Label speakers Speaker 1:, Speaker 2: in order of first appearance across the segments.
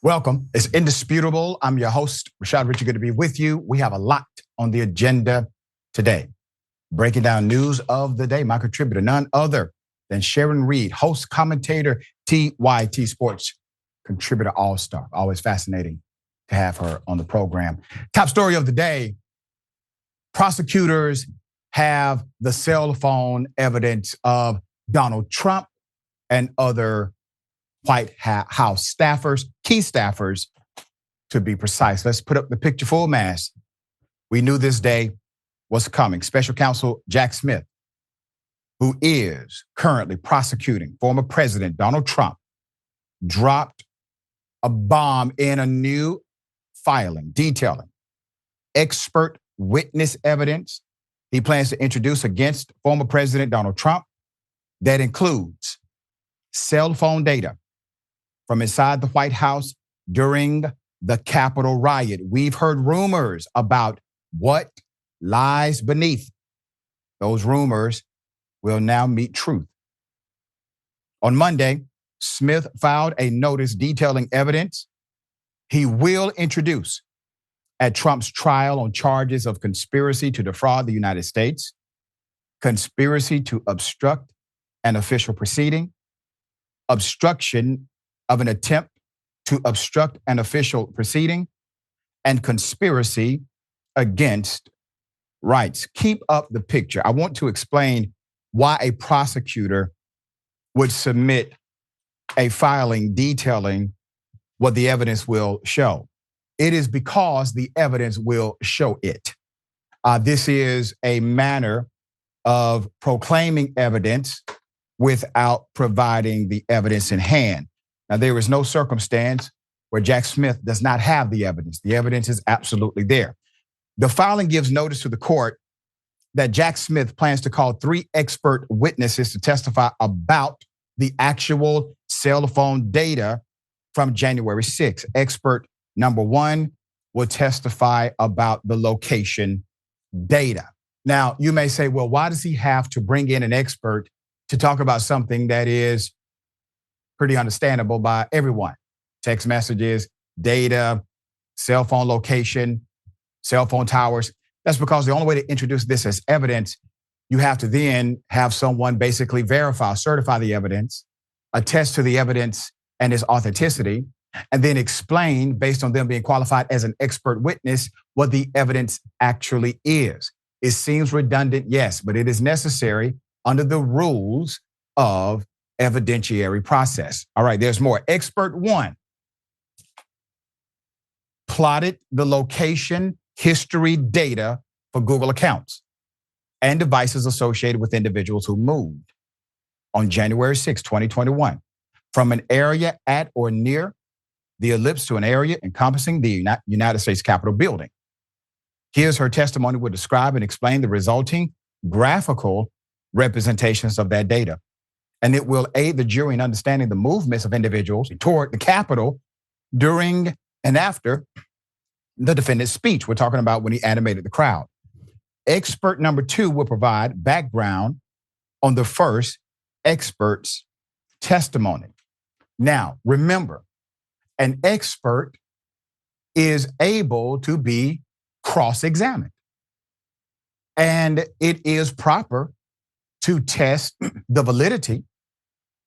Speaker 1: Welcome. It's indisputable. I'm your host, Rashad. Richey, good to be with you. We have a lot on the agenda today. Breaking down news of the day. My contributor, none other than Sharon Reed, host, commentator, TYT Sports contributor all-star. Always fascinating to have her on the program. Top story of the day. Prosecutors have the cell phone evidence of Donald Trump and other White House staffers, key staffers, to be precise. Let's put up the picture full mass. We knew this day was coming. Special Counsel Jack Smith, who is currently prosecuting former President Donald Trump, dropped a bomb in a new filing detailing expert witness evidence he plans to introduce against former President Donald Trump that includes cell phone data from inside the White House during the Capitol riot. We've heard rumors about what lies beneath. Those rumors will now meet truth. On Monday, Smith filed a notice detailing evidence he will introduce at Trump's trial on charges of conspiracy to defraud the United States, conspiracy to obstruct an official proceeding, obstruction of an attempt to obstruct an official proceeding, and conspiracy against rights. Keep up the picture. I want to explain why a prosecutor would submit a filing detailing what the evidence will show. It is because the evidence will show it. This is a manner of proclaiming evidence without providing the evidence in hand. Now, there is no circumstance where Jack Smith does not have the evidence. The evidence is absolutely there. The filing gives notice to the court that Jack Smith plans to call 3 expert witnesses to testify about the actual cell phone data from January 6th. Expert number 1 will testify about the location data. Now, you may say, well, why does he have to bring in an expert to talk about something that is pretty understandable by everyone? Text messages, data, cell phone location, cell phone towers. That's because the only way to introduce this as evidence, you have to then have someone basically verify, certify the evidence, attest to the evidence and its authenticity, and then explain, based on them being qualified as an expert witness, what the evidence actually is. It seems redundant, yes, but it is necessary under the rules of evidentiary process. All right, there's more. Expert 1 plotted the location history data for Google accounts and devices associated with individuals who moved on January 6, 2021, from an area at or near the ellipse to an area encompassing the United States Capitol building. Here's her testimony will describe and explain the resulting graphical representations of that data. And it will aid the jury in understanding the movements of individuals toward the Capitol during and after the defendant's speech. We're talking about when he animated the crowd. Expert number 2 will provide background on the first expert's testimony. Now, remember, an expert is able to be cross-examined. And it is proper to test the validity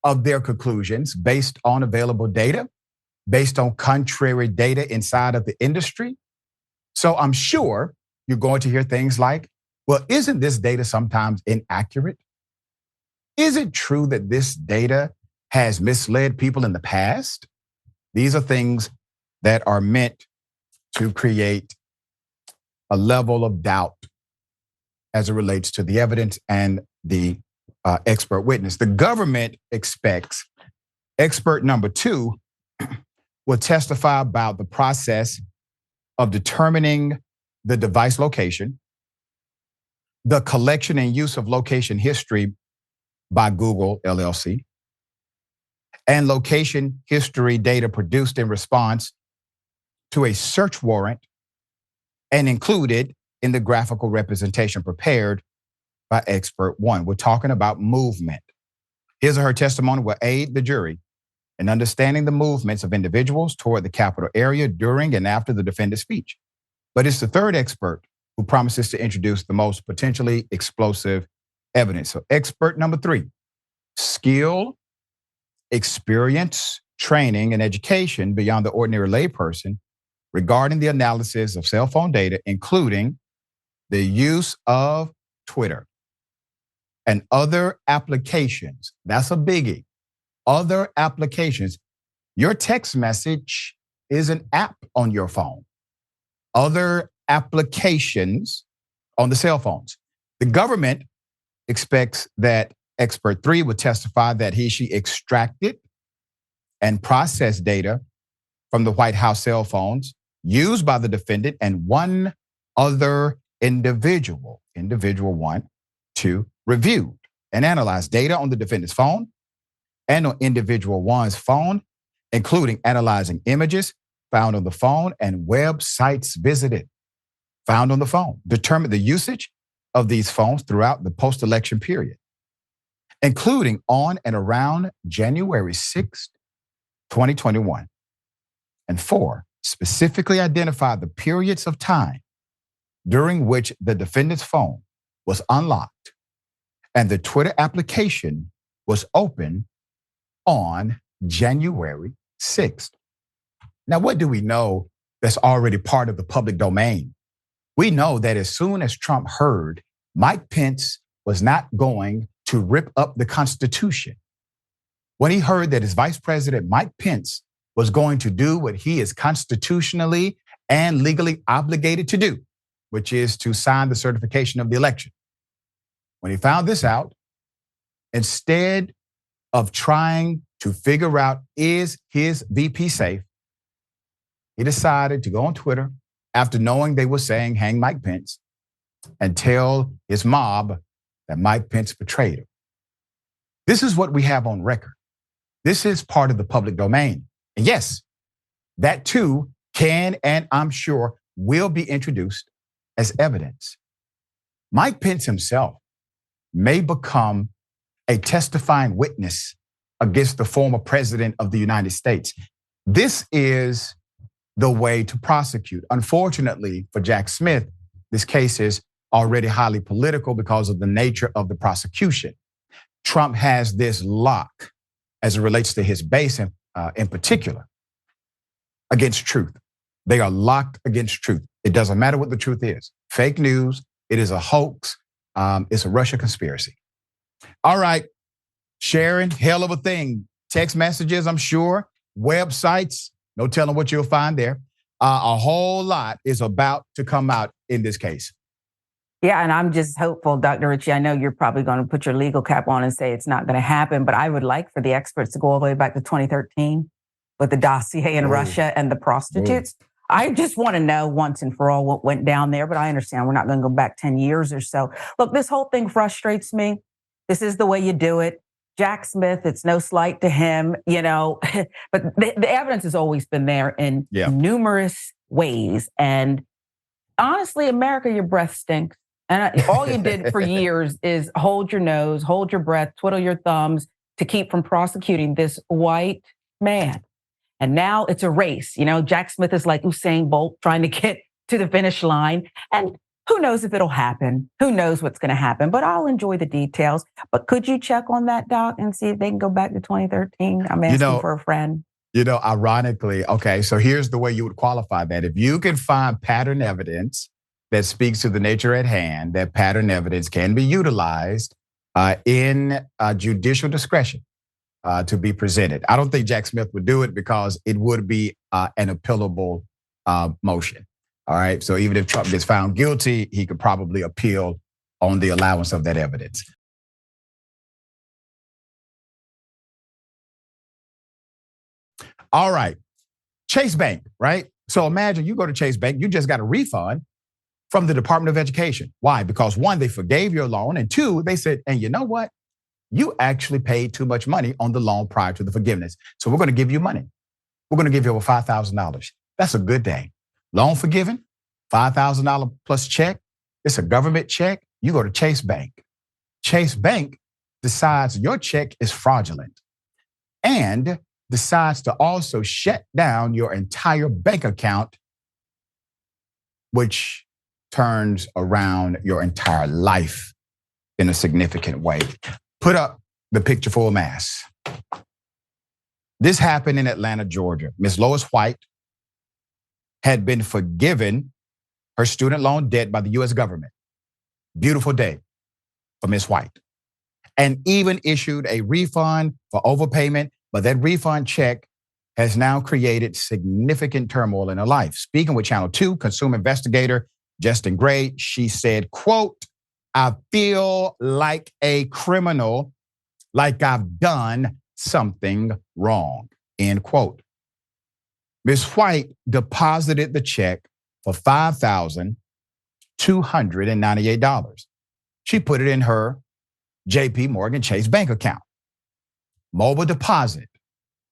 Speaker 1: of their conclusions based on available data, based on contrary data inside of the industry. So I'm sure you're going to hear things like, well, isn't this data sometimes inaccurate? Is it true that this data has misled people in the past? These are things that are meant to create a level of doubt as it relates to the evidence and the expert witness. The government expects expert number 2 will testify about the process of determining the device location, the collection and use of location history by Google LLC, and location history data produced in response to a search warrant and included in the graphical representation prepared by expert 1. We're talking about movement. His or her testimony will aid the jury and understanding the movements of individuals toward the Capitol area during and after the defendant's speech. But it's the third expert who promises to introduce the most potentially explosive evidence. So expert number 3, skill, experience, training, and education beyond the ordinary layperson regarding the analysis of cell phone data, including the use of Twitter and other applications. That's a biggie. Other applications. Your text message is an app on your phone. Other applications on the cell phones. The government expects that expert 3 would testify that she extracted and processed data from the White House cell phones used by the defendant and one other individual 1, 2, reviewed and analyzed data on the defendant's phone and on individual 1's phone, including analyzing images found on the phone and websites visited found on the phone, determined the usage of these phones throughout the post-election period, including on and around January 6th, 2021. And 4, specifically identified the periods of time during which the defendant's phone was unlocked and the Twitter application was open on January 6th. Now, what do we know that's already part of the public domain? We know that as soon as Trump heard Mike Pence was not going to rip up the Constitution, when he heard that his Vice President Mike Pence was going to do what he is constitutionally and legally obligated to do, which is to sign the certification of the election. When he found this out, instead of trying to figure out, is his VP safe, he decided to go on Twitter after knowing they were saying, hang Mike Pence, and tell his mob that Mike Pence betrayed him. This is what we have on record. This is part of the public domain. And yes, that too can, and I'm sure will be introduced as evidence. Mike Pence himself may become a testifying witness against the former president of the United States. This is the way to prosecute. Unfortunately for Jack Smith, this case is already highly political because of the nature of the prosecution. Trump has this lock as it relates to his base in particular against truth. They are locked against truth. It doesn't matter what the truth is. Fake news, it is a hoax, it's a Russia conspiracy. All right, Sharon, hell of a thing. Text messages, I'm sure, websites, no telling what you'll find there. A whole lot is about to come out in this case.
Speaker 2: Yeah, and I'm just hopeful, Dr. Richey, I know you're probably going to put your legal cap on and say it's not going to happen, but I would like for the experts to go all the way back to 2013 with the dossier in Russia and the prostitutes. I just want to know once and for all what went down there, but I understand we're not going to go back 10 years or so. Look, this whole thing frustrates me. This is the way you do it. Jack Smith, it's no slight to him, you know, but the evidence has always been there in numerous ways. And honestly, America, your breath stinks. And all you did for years is hold your nose, hold your breath, twiddle your thumbs to keep from prosecuting this white man. And now it's a race. You know, Jack Smith is like Usain Bolt trying to get to the finish line. And who knows if it'll happen? Who knows what's going to happen? But I'll enjoy the details. But could you check on that, Doc, and see if they can go back to 2013? I'm asking for a friend.
Speaker 1: You know, ironically, okay, so here's the way you would qualify that. If you can find pattern evidence that speaks to the nature at hand, that pattern evidence can be utilized in judicial discretion to be presented. I don't think Jack Smith would do it because it would be an appealable motion. All right, so even if Trump gets found guilty, he could probably appeal on the allowance of that evidence. All right, Chase Bank, right? So imagine you go to Chase Bank, you just got a refund from the Department of Education. Why? Because 1, they forgave your loan, and 2, they said, and you know what? You actually paid too much money on the loan prior to the forgiveness. So we're going to give you money. We're going to give you over $5,000. That's a good day. Loan forgiven, $5,000 plus check. It's a government check. You go to Chase Bank. Chase Bank decides your check is fraudulent and decides to also shut down your entire bank account, which turns around your entire life in a significant way. Put up the picture full mass. This happened in Atlanta, Georgia. Miss Lois White had been forgiven her student loan debt by the U.S. government. Beautiful day for Miss White. And even issued a refund for overpayment, but that refund check has now created significant turmoil in her life. Speaking with Channel 2, consumer investigator Justin Gray, she said, quote, "I feel like a criminal, like I've done something wrong," end quote. Ms. White deposited the check for $5,298. She put it in her JP Morgan Chase bank account. Mobile deposit,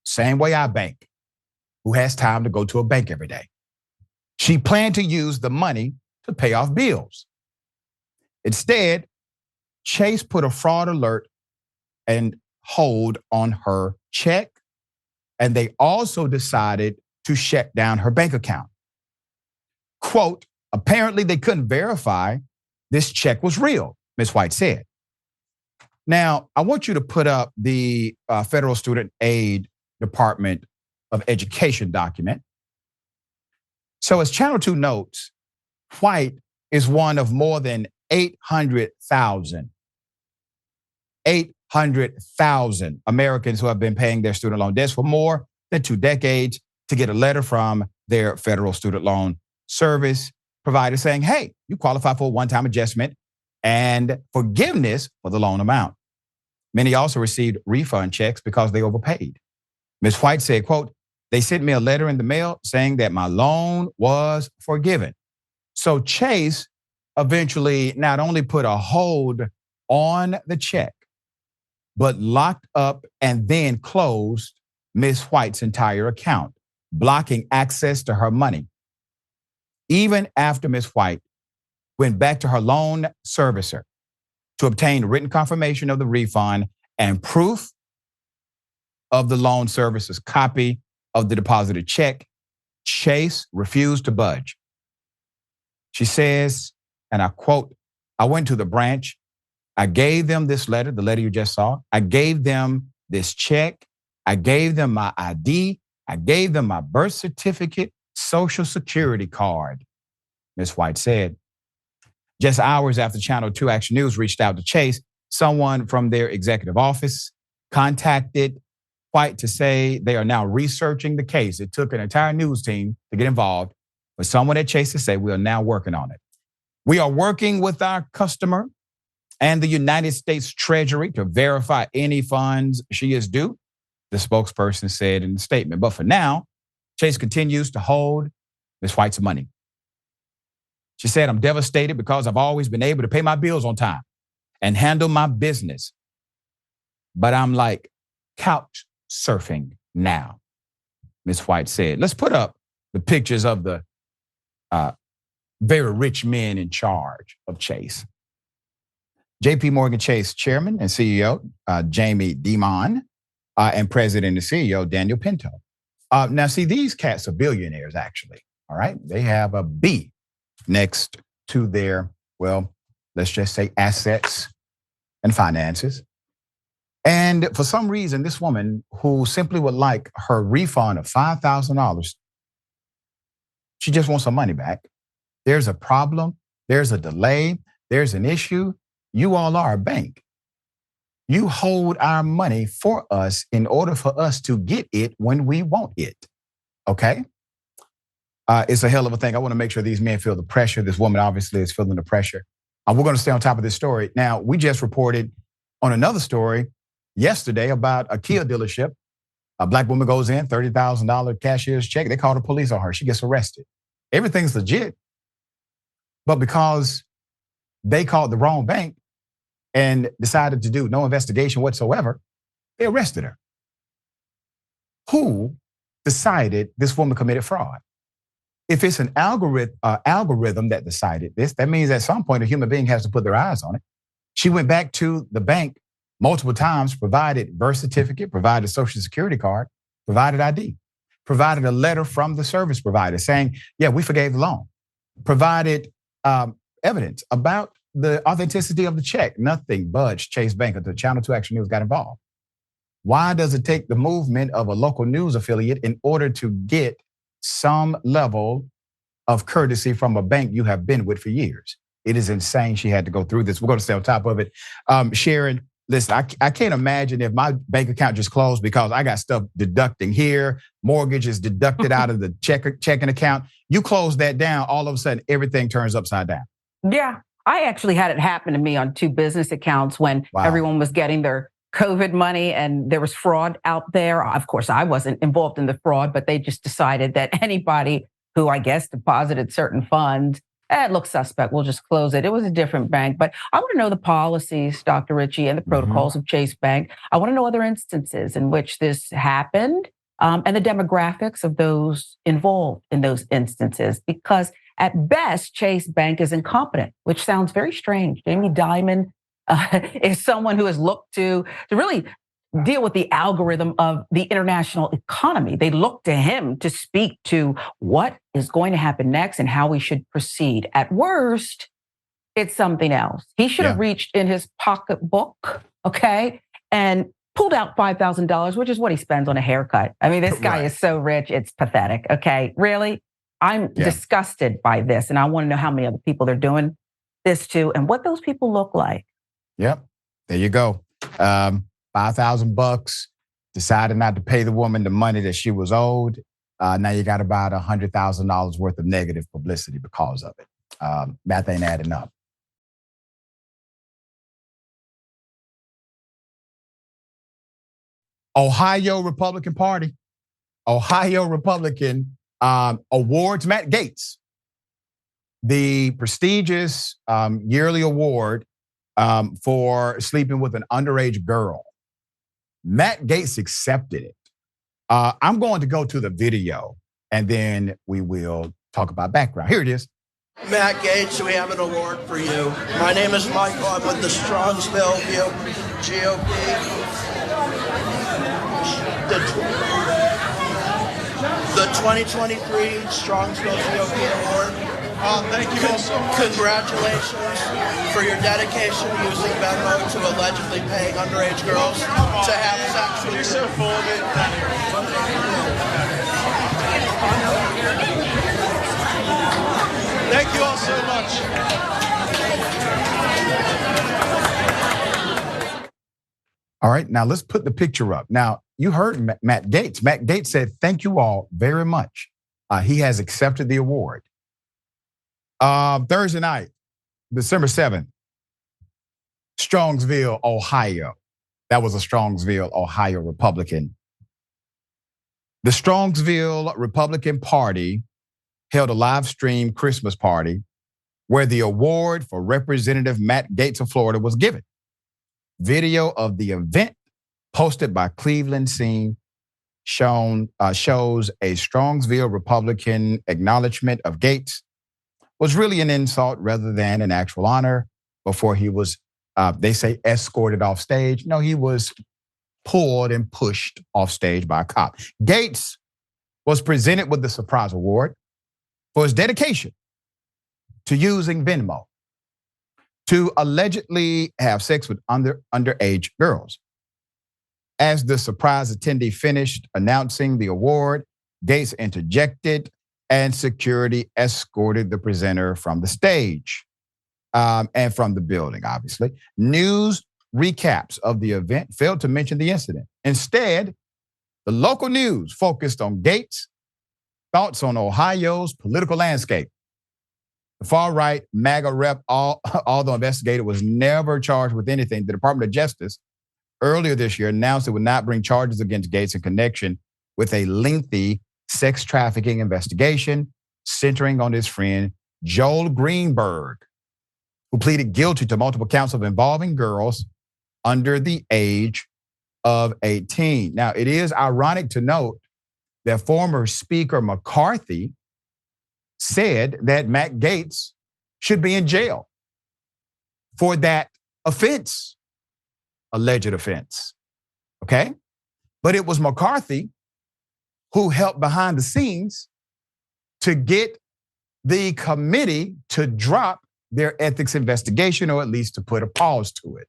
Speaker 1: same way I bank. Who has time to go to a bank every day? She planned to use the money to pay off bills. Instead, Chase put a fraud alert and hold on her check, and they also decided to shut down her bank account. Quote, apparently they couldn't verify this check was real, Ms. White said. Now, I want you to put up the Federal Student Aid Department of Education document. So as Channel 2 notes, White is one of more than 800,000 Americans who have been paying their student loan debts for more than 2 decades to get a letter from their federal student loan service provider saying, hey, you qualify for a one-time adjustment and forgiveness for the loan amount. Many also received refund checks because they overpaid. Ms. White said, quote, they sent me a letter in the mail saying that my loan was forgiven. So Chase eventually not only put a hold on the check, but locked up and then closed Ms. White's entire account, blocking access to her money. Even after Ms. White went back to her loan servicer to obtain written confirmation of the refund and proof of the loan servicer's copy of the deposited check, Chase refused to budge. She says, and I quote, I went to the branch. I gave them this letter, the letter you just saw. I gave them this check. I gave them my ID. I gave them my birth certificate, Social Security card, Ms. White said. Just hours after Channel 2 Action News reached out to Chase, someone from their executive office contacted White to say they are now researching the case. It took an entire news team to get involved, but someone at Chase to say we are now working on it. We are working with our customer and the United States Treasury to verify any funds she is due, the spokesperson said in the statement. But for now, Chase continues to hold Ms. White's money. She said, I'm devastated because I've always been able to pay my bills on time and handle my business. But I'm like couch surfing now, Ms. White said. Let's put up the pictures of the very rich men in charge of Chase. JP Morgan Chase Chairman and CEO, Jamie Dimon, and President and CEO, Daniel Pinto. Now, see, these cats are billionaires, actually, all right? They have a B next to their, well, let's just say assets and finances. And for some reason, this woman who simply would like her refund of $5,000, she just wants her money back. There's a problem. There's a delay. There's an issue. You all are a bank. You hold our money for us in order for us to get it when we want it. Okay? It's a hell of a thing. I want to make sure these men feel the pressure. This woman obviously is feeling the pressure. We're going to stay on top of this story. Now, we just reported on another story yesterday about a Kia dealership. A black woman goes in, $30,000 cashier's check. They call the police on her. She gets arrested. Everything's legit. But because they called the wrong bank and decided to do no investigation whatsoever, they arrested her. Who decided this woman committed fraud? If it's an algorithm that decided this, that means at some point a human being has to put their eyes on it. She went back to the bank multiple times, provided birth certificate, provided Social Security card, provided ID, provided a letter from the service provider saying, yeah, we forgave the loan, provided evidence about the authenticity of the check. Nothing budged Chase Bank until Channel 2 Action News got involved. Why does it take the movement of a local news affiliate in order to get some level of courtesy from a bank you have been with for years? It is insane she had to go through this. We're going to stay on top of it. Sharon, listen, I can't imagine if my bank account just closed because I got stuff deducting here, mortgage is deducted out of the checking account. You close that down, all of a sudden everything turns upside down.
Speaker 2: Yeah, I actually had it happen to me on 2 business accounts when everyone was getting their COVID money and there was fraud out there. Of course, I wasn't involved in the fraud, but they just decided that anybody who I guess deposited certain funds, it looks suspect, we'll just close it. It was a different bank. But I want to know the policies, Dr. Richey, and the protocols of Chase Bank. I want to know other instances in which this happened and the demographics of those involved in those instances. Because at best, Chase Bank is incompetent, which sounds very strange. Jamie Dimon is someone who has looked to really deal with the algorithm of the international economy. They look to him to speak to what is going to happen next and how we should proceed. At worst, it's something else. He should have reached in his pocketbook, okay, and pulled out $5,000, which is what he spends on a haircut. I mean, this guy is so rich, it's pathetic, okay? Really? I'm disgusted by this, and I want to know how many other people they're doing this to and what those people look like.
Speaker 1: Yep, there you go. $5,000, decided not to pay the woman the money that she was owed. Now you got about $100,000 worth of negative publicity because of it. Math ain't adding up. Ohio Republican Party. Ohio Republican awards Matt Gaetz the prestigious yearly award for sleeping with an underage girl. Matt Gaetz accepted it. I'm going to go to the video and then we will talk about background. Here it is.
Speaker 3: Matt Gaetz, we have an award for you. My name is Michael. I'm with the Strongsville GOP. The 2023 Strongsville GOP Award.
Speaker 4: Thank you all so much.
Speaker 3: Congratulations for your dedication using Venmo to allegedly paying underage girls to have sex with.
Speaker 4: You're so full of it. Thank you all so much.
Speaker 1: All right, now let's put the picture up. Now, you heard Matt Gaetz. Matt Gaetz said, thank you all very much. He has accepted the award. Thursday night, December 7th, Strongsville, Ohio. That was a Strongsville, Ohio Republican. The Strongsville Republican Party held a live stream Christmas party where the award for Representative Matt Gaetz of Florida was given. Video of the event posted by Cleveland Scene shows a Strongsville Republican acknowledgement of Gaetz was really an insult rather than an actual honor before he was, they say, escorted off stage. No, he was pulled and pushed off stage by a cop. Gaetz was presented with the surprise award for his dedication to using Venmo to allegedly have sex with underage girls. As the surprise attendee finished announcing the award, Gaetz interjected and security escorted the presenter from the stage and from the building, obviously. News recaps of the event failed to mention the incident. Instead, the local news focused on Gaetz' thoughts on Ohio's political landscape. The far-right MAGA rep, although investigated, was never charged with anything. The Department of Justice earlier this year announced it would not bring charges against Gaetz in connection with a lengthy sex trafficking investigation centering on his friend Joel Greenberg, who pleaded guilty to multiple counts of involving girls under the age of 18. Now, it is ironic to note that former Speaker McCarthy said that Matt Gaetz should be in jail for that offense, alleged offense, okay? But it was McCarthy who helped behind the scenes to get the committee to drop their ethics investigation, or at least to put a pause to it.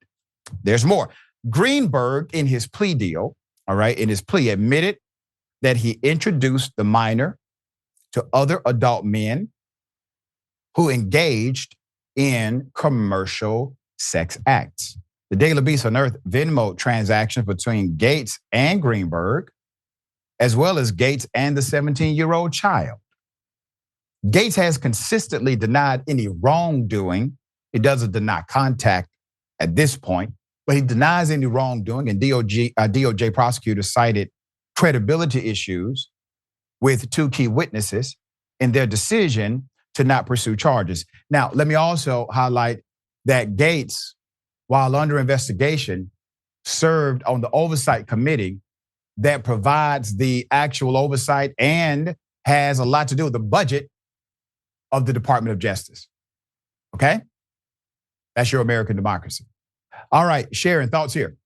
Speaker 1: There's more. Greenberg, in his plea deal, all right, in his plea, admitted that he introduced the minor to other adult men who engaged in commercial sex acts. The Daily Beast unearthed Venmo transactions between Gates and Greenberg, as well as Gates and the 17-year-old child. Gates has consistently denied any wrongdoing. He doesn't deny contact at this point, but he denies any wrongdoing, and DOJ prosecutors cited credibility issues with two key witnesses in their decision to not pursue charges. Now, let me also highlight that Gates, while under investigation, served on the oversight committee that provides the actual oversight and has a lot to do with the budget of the Department of Justice. Okay? That's your American democracy. All right, Sharon, thoughts here?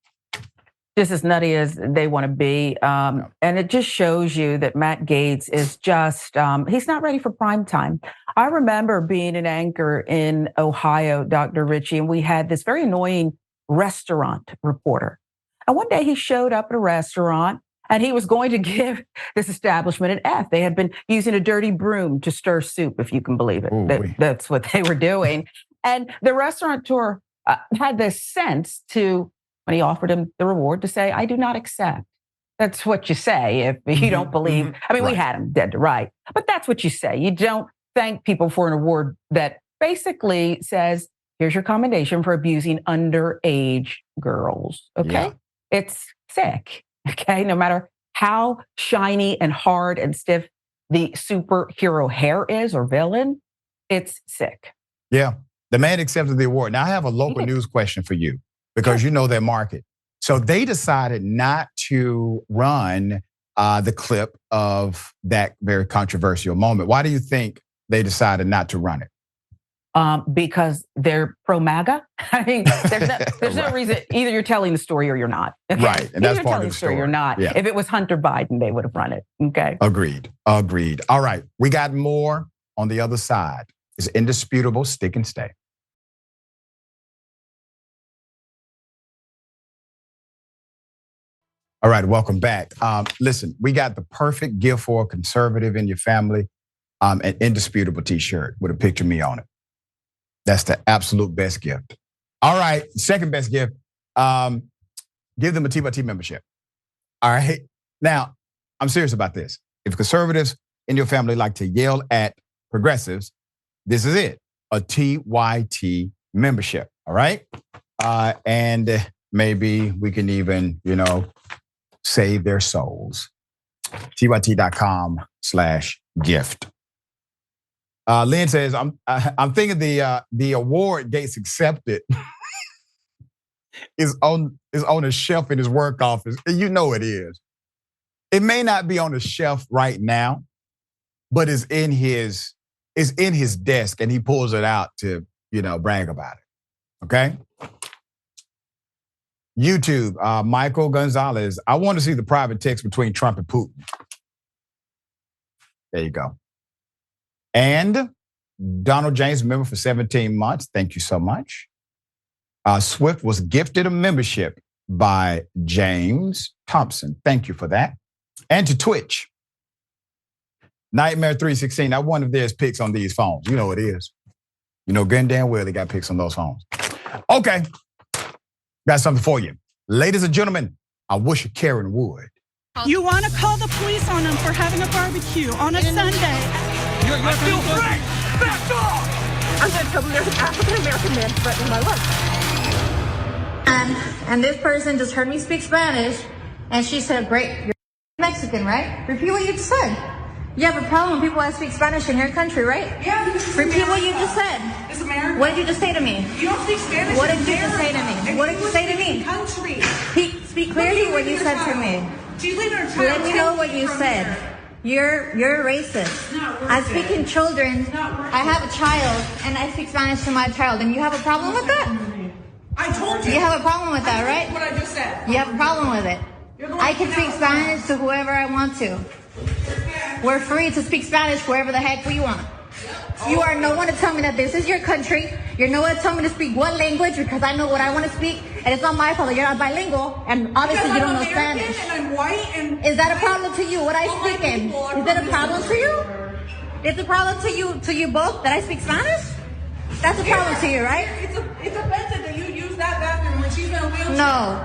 Speaker 2: Just as nutty as they want to be. And it just shows you that Matt Gaetz is just, he's not ready for prime time. I remember being an anchor in Ohio, Dr. Richey, and we had this very annoying restaurant reporter. And one day he showed up at a restaurant and he was going to give this establishment an F. They had been using a dirty broom to stir soup, if you can believe it. That's what they were doing. And the restaurateur had this sense to, when he offered him the reward, to say, I do not accept. That's what you say if you don't believe. I mean, we had him dead to right, but that's what you say. You don't thank people for an award that basically says, here's your commendation for abusing underage girls. Okay. Yeah. It's sick. Okay. No matter how shiny and hard and stiff the superhero hair is or villain, it's sick.
Speaker 1: Yeah. The man accepted the award. Now I have a local news question for you because you know their market. So they decided not to run the clip of that very controversial moment. Why do you think they decided not to run it?
Speaker 2: Because they're pro-MAGA. I mean, there's no reason. Either you're telling the story or you're not. Okay?
Speaker 1: Right, and that's
Speaker 2: either
Speaker 1: part of the story.
Speaker 2: You're not. Yeah. If it was Hunter Biden, they would have run it. Okay.
Speaker 1: Agreed. All right, we got more on the other side. It's indisputable. Stick and stay. All right, welcome back. Listen, we got the perfect gift for a conservative in your family, an indisputable t-shirt with a picture of me on it. That's the absolute best gift. All right, second best gift, give them a T-by-T membership. All right, now, I'm serious about this. If conservatives in your family like to yell at progressives, this is it, a TYT membership, all right? And maybe we can even, save their souls. TYT.com/gift. Lynn says, I'm thinking the award Gates accepted is on a shelf in his work office. You know it is. It may not be on the shelf right now, but it's in his desk and he pulls it out to, brag about it. Okay? YouTube, Michael Gonzalez. I want to see the private text between Trump and Putin. There you go. And Donald James, member for 17 months. Thank you so much. Swift was gifted a membership by James Thompson. Thank you for that. And to Twitch, Nightmare 316. I wonder if there's pics on these phones. You know it is. Good and damn well they got pics on those phones. Okay. Got something for you. Ladies and gentlemen, I wish Karen would.
Speaker 5: You want to call the police on them for having a barbecue on a Sunday.
Speaker 4: I feel free! Back off!
Speaker 6: I'm going to tell them there's an African-American man threatening my life. And this person just heard me speak Spanish, and she said, great, you're Mexican, right? Repeat what you just said. You have a problem when people speak Spanish in your country, right?
Speaker 5: Yeah.
Speaker 6: Repeat what you just said.
Speaker 5: It's America.
Speaker 6: What did you just say to me?
Speaker 5: You don't speak Spanish.
Speaker 6: What did you just say to me? What did you say to me?
Speaker 5: Country.
Speaker 6: Speak clearly what you said to me. Let me know what you said. You're racist. I'm speaking children. I have a child, and I speak Spanish to my child, and you have a problem with that?
Speaker 5: I told you.
Speaker 6: You have a problem with that, right?
Speaker 5: What I just said.
Speaker 6: You have a problem with it. I can speak Spanish to whoever I want to. we're free to speak Spanish wherever the heck we want. You are no one to tell me that this is your country. You're no one to tell me to speak what language because I know what I want to speak, and it's not my fault that you're not bilingual, and obviously you don't know Spanish.
Speaker 5: And I'm white and
Speaker 6: is that a problem to you? What I speak in? Is that a problem to you? It's a problem to you both that I speak Spanish? That's a problem to you, right?
Speaker 5: it's offensive that you use that bathroom when she's in a wheelchair.
Speaker 6: No.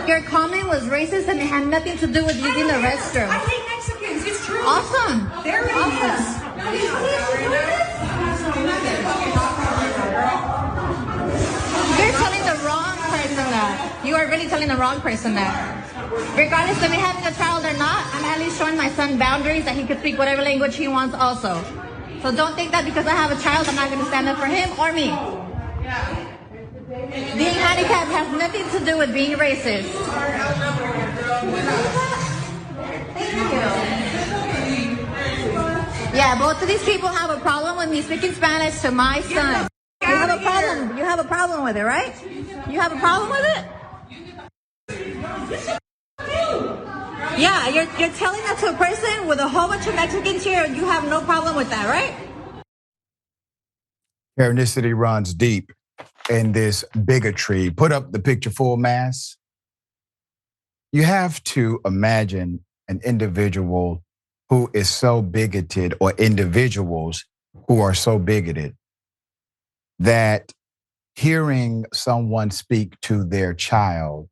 Speaker 6: Your comment was racist and it had nothing to do with using the restroom.
Speaker 5: I hate Mexicans. It's true.
Speaker 6: Awesome.
Speaker 5: There it is.
Speaker 6: You're telling the wrong person that. You are really telling the wrong person that. Regardless of me having a child or not, I'm at least showing my son boundaries that he can speak whatever language he wants also. So don't think that because I have a child, I'm not going to stand up for him or me. Being handicapped has nothing to do with being racist. Thank you. Yeah, both of these people have a problem with me speaking Spanish to my son. You have a problem. You have a problem with it, right? You have a problem with it? Yeah, you're telling that to a person with a whole bunch of Mexicans here, and you have no problem with that, right?
Speaker 1: Ethnicity runs deep in this bigotry. Put up the picture full mass. You have to imagine an individual who is so bigoted, or individuals who are so bigoted that hearing someone speak to their child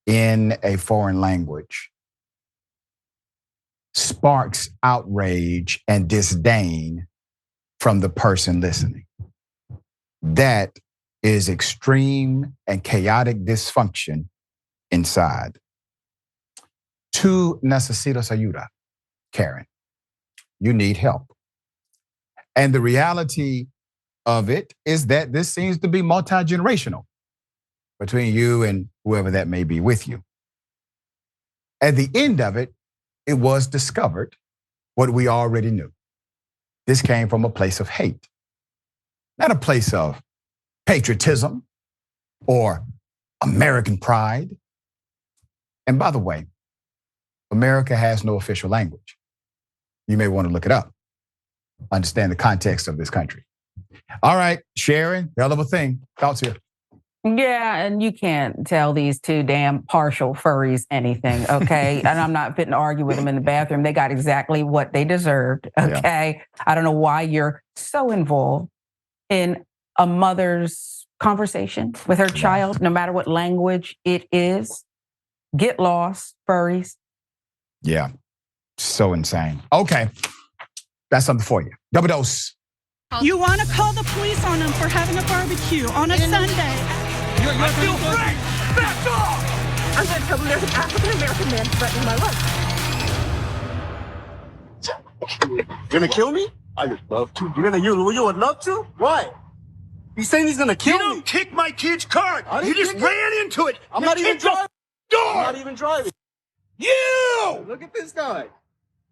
Speaker 1: in a foreign language sparks outrage and disdain from the person listening. That is extreme and chaotic dysfunction inside. Tú necesitas ayuda, Karen. You need help. And the reality of it is that this seems to be multi-generational between you and whoever that may be with you. At the end of it, it was discovered what we already knew. This came from a place of hate, not a place of patriotism or American pride. And by the way, America has no official language. You may want to look it up, understand the context of this country. All right, Sharon, hell of a thing. Thoughts here?
Speaker 2: Yeah, and you can't tell these two damn partial furries anything, okay? And I'm not fitting to argue with them in the bathroom. They got exactly what they deserved, okay? Yeah. I don't know why you're so involved in a mother's conversation with her child, no matter what language it is. Get lost, furries.
Speaker 1: Yeah, so insane. Okay, that's something for you. Double dose.
Speaker 5: You want to call the police on them for having a barbecue on a Sunday.
Speaker 4: I feel free! Back off!
Speaker 7: I'm going to tell there's an African-American man threatening my life.
Speaker 8: You're gonna kill me? I would love to. You would love to? Why? He's saying he's gonna kill me.
Speaker 4: You don't kick my kid's car. You just ran into it.
Speaker 8: I'm not even driving.
Speaker 4: Door.
Speaker 8: I'm not even driving.
Speaker 4: You!
Speaker 8: Look at this guy.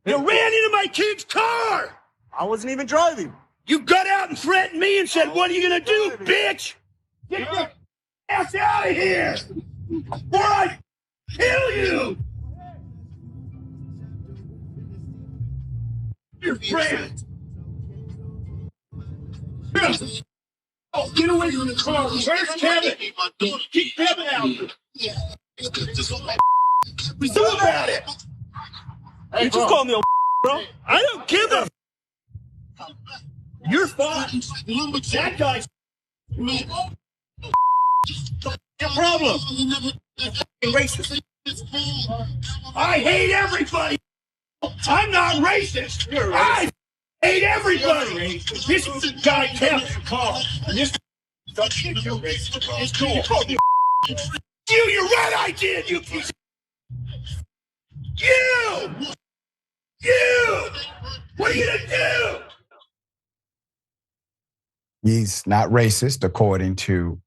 Speaker 4: You ran into my kid's car.
Speaker 8: I wasn't even driving.
Speaker 4: You got out and threatened me and said, "What are you gonna do, bitch? Get your ass out of here, or I kill you!" Your friend. Oh, get away from the car. Where's Kevin? Keep Kevin out. We do about it.
Speaker 8: Hey, you just call me a bro.
Speaker 4: I don't give a. You're fine. That guy's your problem. Racist. I hate everybody. I'm not racist.
Speaker 8: You're racist.
Speaker 4: I hate everybody. This guy Kevin call. This you're racist. It's cool. You're right. I did. You piece. You. What are you gonna do?
Speaker 1: He's not racist, according to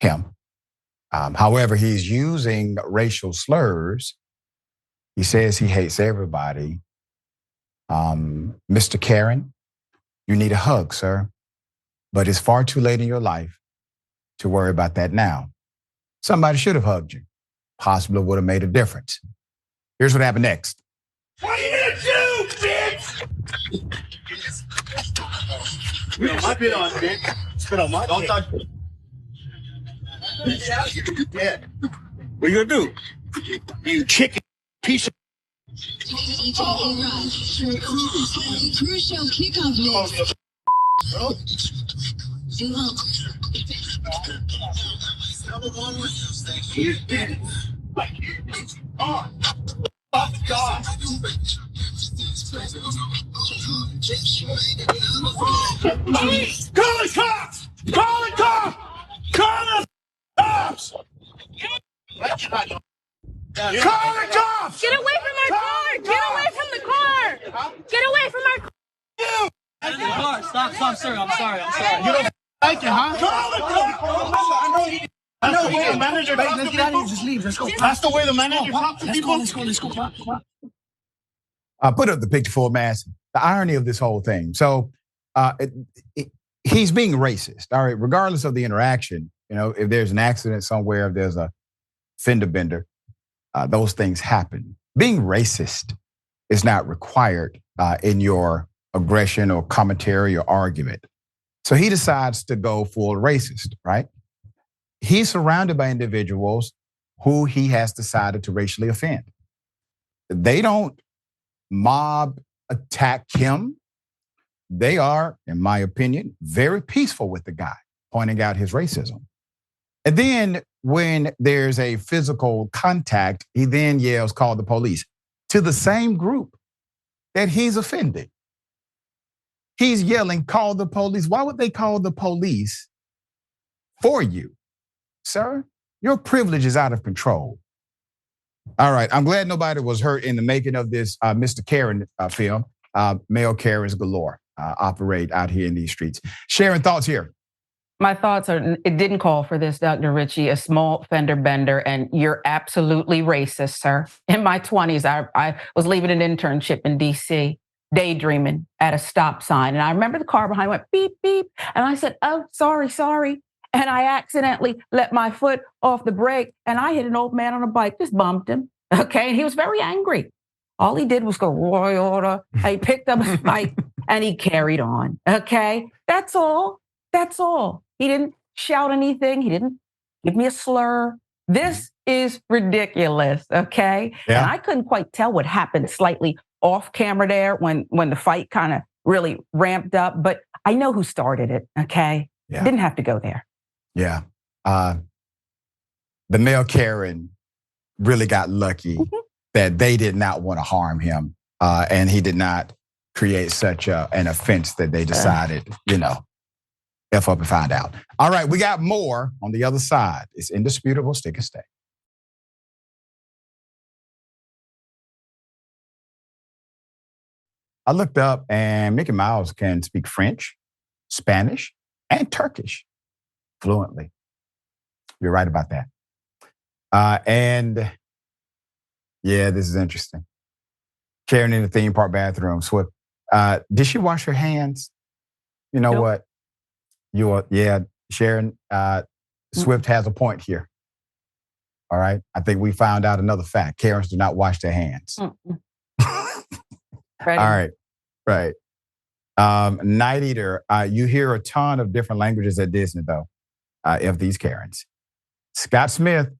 Speaker 1: him. However, he's using racial slurs. He says he hates everybody. Mr. Karen, you need a hug, sir. But it's far too late in your life to worry about that now. Somebody should have hugged you. Possibly would have made a difference. Here's what happened next.
Speaker 8: Spit on my bit on, man. Spit on my. Don't touch me. Yeah. What you gonna do? You chicken piece of.
Speaker 9: Crucial kickoff list.
Speaker 4: God. Call the cops! Call the cops! Call the cops! Call the cops!
Speaker 7: Get away from our car! Get away from the car! Get away from our car!
Speaker 10: Stop, sir. I'm sorry.
Speaker 8: You don't like it, huh?
Speaker 4: Call the cops!
Speaker 8: I know the way the manager talks to people.
Speaker 10: Just leave. Let's go.
Speaker 8: That's the way the manager talks to people.
Speaker 10: Let's go. Come on.
Speaker 1: Put up the picture full mass. The irony of this whole thing. So he's being racist. All right, regardless of the interaction, if there's an accident somewhere, if there's a fender bender, those things happen. Being racist is not required in your aggression or commentary or argument. So he decides to go full racist, right? He's surrounded by individuals who he has decided to racially offend. They don't mob attack him. They are, in my opinion, very peaceful with the guy, pointing out his racism. And then when there's a physical contact, he then yells, call the police, to the same group that he's offending. He's yelling, call the police. Why would they call the police for you? Sir, your privilege is out of control. All right, I'm glad nobody was hurt in the making of this Mr. Karen film. Male Karens galore operate out here in these streets. Sharon, thoughts here?
Speaker 2: My thoughts are, it didn't call for this, Dr. Richey, a small fender bender, and you're absolutely racist, sir. In my 20s, I was leaving an internship in DC, daydreaming at a stop sign. And I remember the car behind went beep, beep. And I said, oh, sorry. And I accidentally let my foot off the brake and I hit an old man on a bike, just bumped him. Okay. And he was very angry. All he did was go, roy order. He picked up his bike and he carried on. Okay. That's all. He didn't shout anything. He didn't give me a slur. This is ridiculous. Okay.
Speaker 1: Yeah.
Speaker 2: And I couldn't quite tell what happened slightly off camera there when the fight kind of really ramped up, but I know who started it. Okay.
Speaker 1: Yeah.
Speaker 2: Didn't have to go there.
Speaker 1: Yeah. The male Karen really got lucky that they did not want to harm him. And he did not create such an offense that they decided, F up and find out. All right, we got more on the other side. It's indisputable. Stick and stay. I looked up and Mickey Mouse can speak French, Spanish, and Turkish fluently. You're right about that. And yeah, this is interesting. Karen in the theme park bathroom, Swift. Did she wash her hands? You know what? Sharon, Swift has a point here. All right. I think we found out another fact. Karens do not wash their hands.
Speaker 2: Right.
Speaker 1: All right. Night Eater, you hear a ton of different languages at Disney, though, of these Karens. Scott Smith,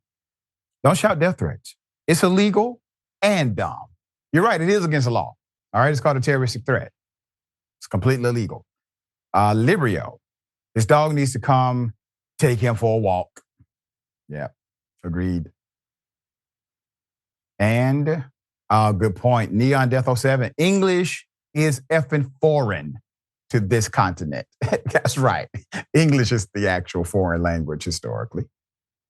Speaker 1: don't shout death threats. It's illegal and dumb. You're right, it is against the law. All right, it's called a terroristic threat. It's completely illegal. Librio, this dog needs to come take him for a walk. Yeah, agreed. And good point. Neon Death 07, English is effing foreign to this continent. That's right. English is the actual foreign language historically.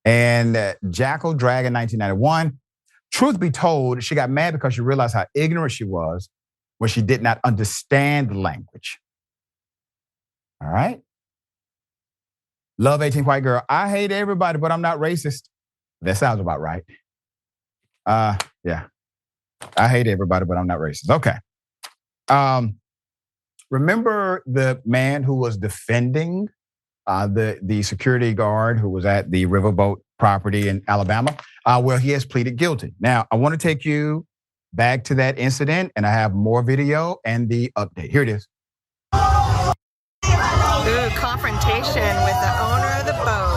Speaker 1: And Jackal Dragon 1991, truth be told, she got mad because she realized how ignorant she was when she did not understand the language. All right. Love 18 White Girl, I hate everybody, but I'm not racist. That sounds about right. Yeah. I hate everybody, but I'm not racist. Okay. Remember the man who was defending the security guard who was at the riverboat property in Alabama? Well, he has pleaded guilty. Now, I want to take you back to that incident, and I have more video and the update. Here it is.
Speaker 11: Ooh, confrontation with the owner of the boat.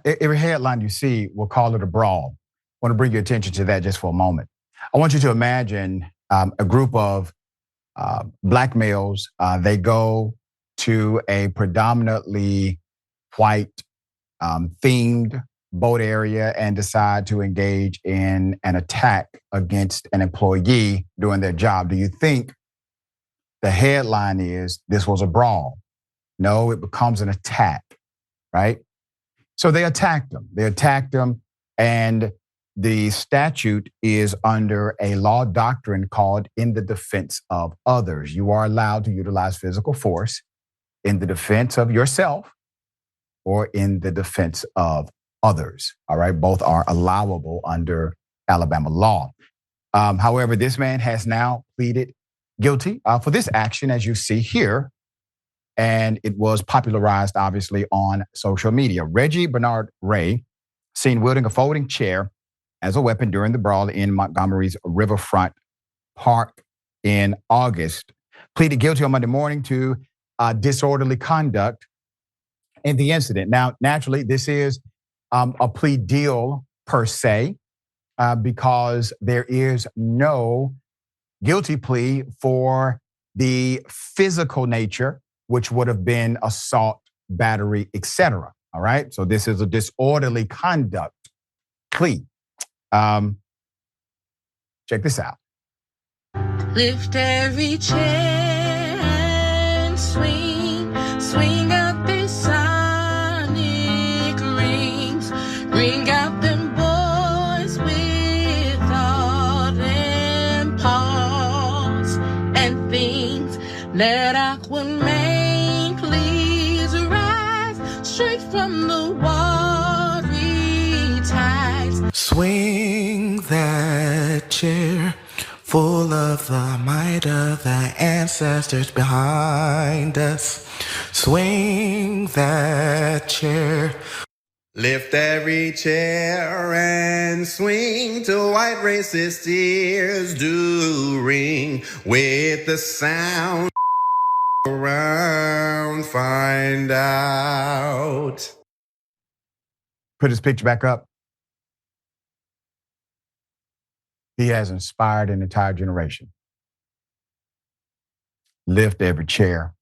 Speaker 1: Every headline you see will call it a brawl. I want to bring your attention to that just for a moment. I want you to imagine a group of black males. They go to a predominantly white themed boat area and decide to engage in an attack against an employee doing their job. Do you think the headline is this was a brawl? No, it becomes an attack, right? So they attacked him. And the statute is under a law doctrine called in the defense of others. You are allowed to utilize physical force in the defense of yourself or in the defense of others, all right? Both are allowable under Alabama law. However, this man has now pleaded guilty for this action, as you see here. And it was popularized, obviously, on social media. Reggie Bernard Ray, seen wielding a folding chair as a weapon during the brawl in Montgomery's riverfront park in August, pleaded guilty on Monday morning to disorderly conduct in the incident. Now, naturally, this is a plea deal per se, because there is no guilty plea for the physical nature, which would have been assault, battery, etc. All right. So this is a disorderly conduct plea. Check this out.
Speaker 12: Lift every chair and swing up the sonic rings. Bring out them boys with thought and pause and things. Let Aquaman please rise straight from the watery tides.
Speaker 13: Swing that chair, full of the might of the ancestors behind us. Swing that chair.
Speaker 14: Lift every chair and swing till white racist ears do ring with the sound around. Find out.
Speaker 1: Put his picture back up. He has inspired an entire generation. Lift every chair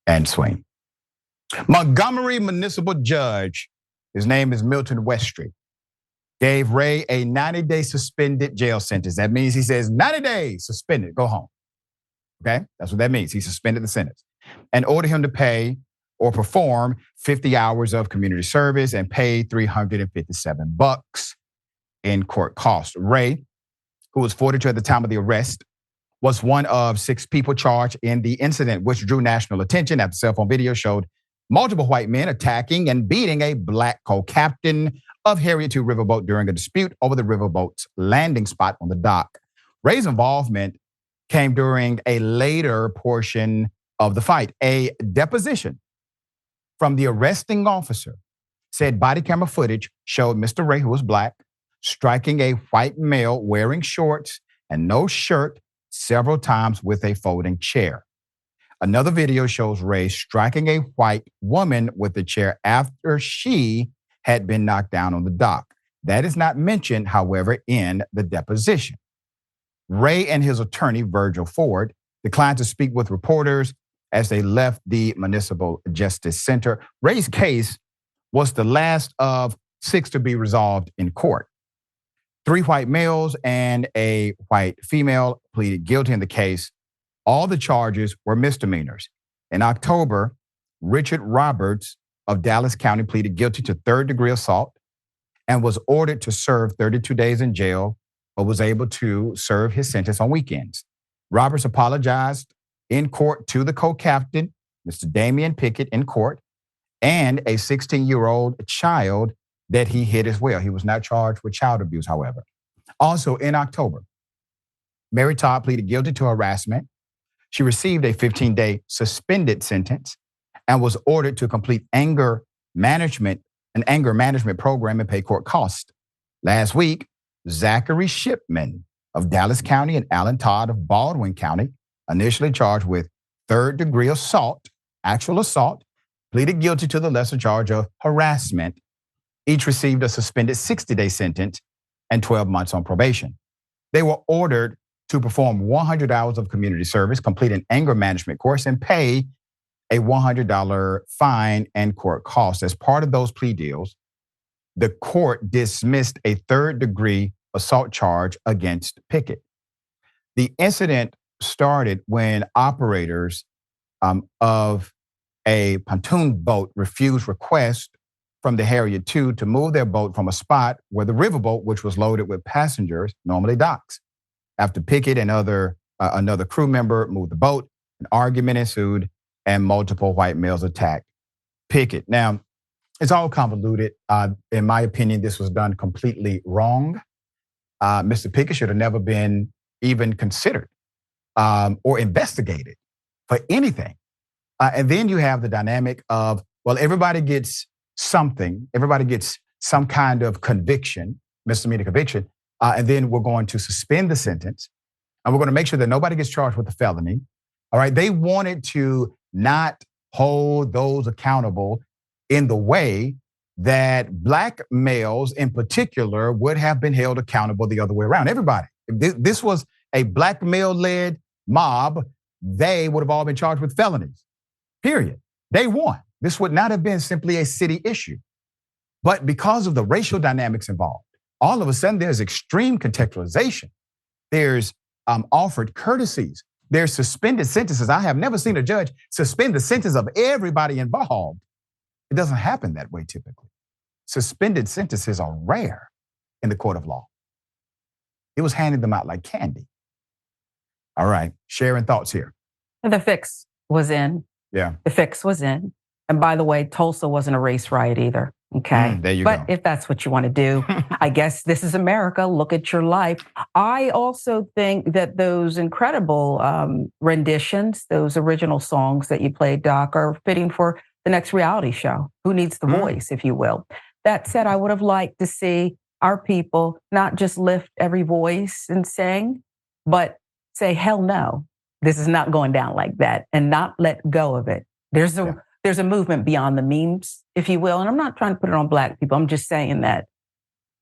Speaker 1: and swing. Montgomery municipal judge, his name is Milton Westry, gave Ray a 90-day suspended jail sentence. That means he says 90 days suspended, go home. Okay, that's what that means. He suspended the sentence and ordered him to pay or perform 50 hours of community service and pay $357 in court costs. Ray, who was 42 at the time of the arrest, was one of 6 people charged in the incident, which drew national attention after cell phone video showed multiple white men attacking and beating a black co-captain of Harriet II riverboat during a dispute over the riverboat's landing spot on the dock. Ray's involvement came during a later portion of the fight. A deposition from the arresting officer said body camera footage showed Mr. Ray, who was black, striking a white male wearing shorts and no shirt several times with a folding chair. Another video shows Ray striking a white woman with the chair after she had been knocked down on the dock. That is not mentioned, however, in the deposition. Ray and his attorney, Virgil Ford, declined to speak with reporters as they left the Municipal Justice Center. Ray's case was the last of 6 to be resolved in court. 3 white males and a white female pleaded guilty in the case. All the charges were misdemeanors. In October, Richard Roberts of Dallas County pleaded guilty to 3rd-degree assault and was ordered to serve 32 days in jail, but was able to serve his sentence on weekends. Roberts apologized in court to the co-captain, Mr. Damian Pickett, in court, and a 16-year-old child that he hit as well. He was not charged with child abuse, however. Also in October, Mary Todd pleaded guilty to harassment. She received a 15-day suspended sentence and was ordered to complete an anger management program and pay court costs. Last week, Zachary Shipman of Dallas County and Alan Todd of Baldwin County, initially charged with 3rd-degree assault, actual assault, pleaded guilty to the lesser charge of harassment. Each received a suspended 60-day sentence and 12 months on probation. They were ordered to perform 100 hours of community service, complete an anger management course, and pay a $100 fine and court costs. As part of those plea deals, the court dismissed a 3rd-degree assault charge against Pickett. The incident started when operators of a pontoon boat refused requests from the Harriet II to move their boat from a spot where the riverboat, which was loaded with passengers, normally docks. After Pickett and another crew member moved the boat, an argument ensued and multiple white males attacked Pickett. Now, it's all convoluted. In my opinion, this was done completely wrong. Mr. Pickett should have never been even considered or investigated for anything. And then you have the dynamic of, well, everybody gets something. Everybody gets some kind of conviction, misdemeanor conviction. And then we're going to suspend the sentence. And we're going to make sure that nobody gets charged with a felony. All right. They wanted to not hold those accountable in the way that Black males in particular would have been held accountable the other way around. Everybody. If this was a Black male-led mob, they would have all been charged with felonies. Period. Day one. This would not have been simply a city issue. But because of the racial dynamics involved, all of a sudden there's extreme contextualization. There's offered courtesies. There's suspended sentences. I have never seen a judge suspend the sentence of everybody involved. It doesn't happen that way typically. Suspended sentences are rare in the court of law. It was handing them out like candy. All right, Sharon, thoughts here.
Speaker 2: The fix was in.
Speaker 1: Yeah.
Speaker 2: The fix was in. And by the way, Tulsa wasn't a race riot either. Okay.
Speaker 1: There you go.
Speaker 2: But if that's what you want to do, I guess this is America. Look at your life. I also think that those incredible renditions, those original songs that you played, Doc, are fitting for the next reality show. Who Needs the Voice, if you will. That said, I would have liked to see our people not just lift every voice and sing, but say, hell no, this is not going down like that, and not let go of it. There's a movement beyond the memes, if you will. And I'm not trying to put it on Black people. I'm just saying that,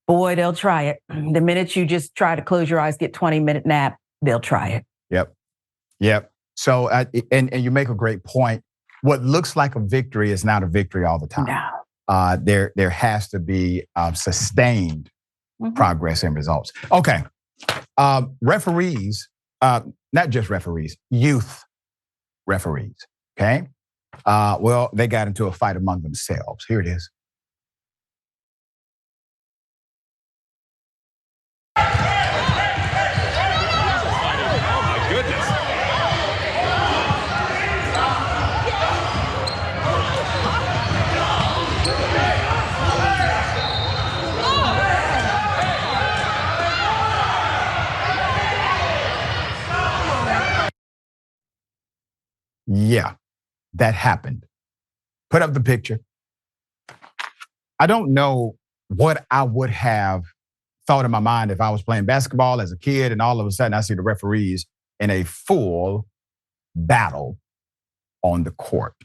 Speaker 2: boy, they'll try it. The minute you just try to close your eyes, get 20-minute nap, they'll try it.
Speaker 1: Yep. So, and you make a great point. What looks like a victory is not a victory all the time.
Speaker 2: No.
Speaker 1: There has to be sustained progress and results. Okay. Referees, not just referees, youth referees, okay? Well, they got into a fight among themselves. Here it is. Yeah, that happened. Put up the picture. I don't know what I would have thought in my mind if I was playing basketball as a kid and all of a sudden I see the referees in a full battle on the court.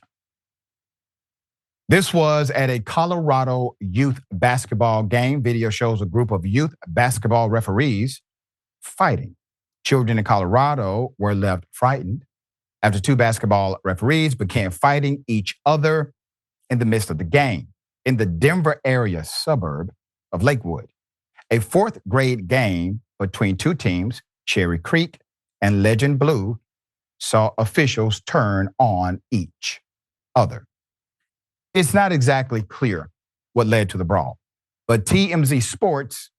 Speaker 1: This was at a Colorado youth basketball game. Video shows a group of youth basketball referees fighting. Children in Colorado were left frightened after two basketball referees began fighting each other in the midst of the game in the Denver area suburb of Lakewood. A fourth grade game between two teams, Cherry Creek and Legend Blue, saw officials turn on each other. It's not exactly clear what led to the brawl, but TMZ Sports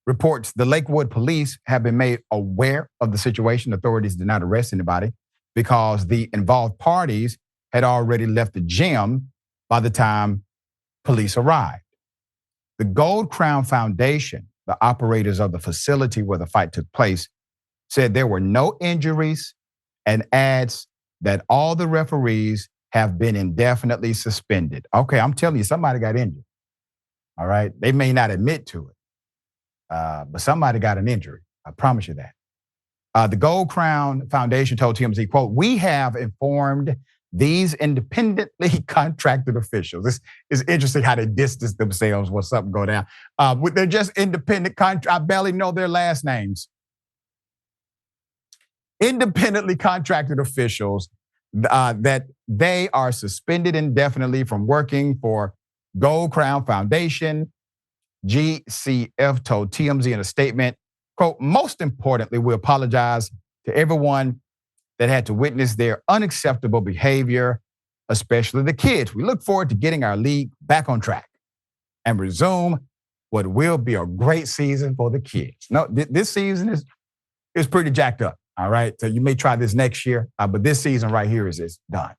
Speaker 1: reports the Lakewood police have been made aware of the situation. Authorities did not arrest anybody because the involved parties had already left the gym by the time police arrived. The Gold Crown Foundation, the operators of the facility where the fight took place, said there were no injuries and adds that all the referees have been indefinitely suspended. Okay, I'm telling you, somebody got injured. All right, they may not admit to it, but somebody got an injury. I promise you that. The Gold Crown Foundation told TMZ, quote, "We have informed these independently contracted officials." This is interesting how they distance themselves when something go down. They're just independent I barely know their last names. Independently contracted officials that they are suspended indefinitely from working for Gold Crown Foundation. GCF told TMZ in a statement, quote, "Most importantly, we apologize to everyone that had to witness their unacceptable behavior, especially the kids. We look forward to getting our league back on track and resume what will be a great season for the kids." No, this season is pretty jacked up. All right, so you may try this next year, but this season right here is done.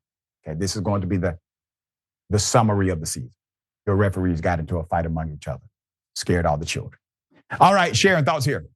Speaker 1: Okay, this is going to be the summary of the season. Your referees got into a fight among each other, scared all the children. All right, Sharon, thoughts here.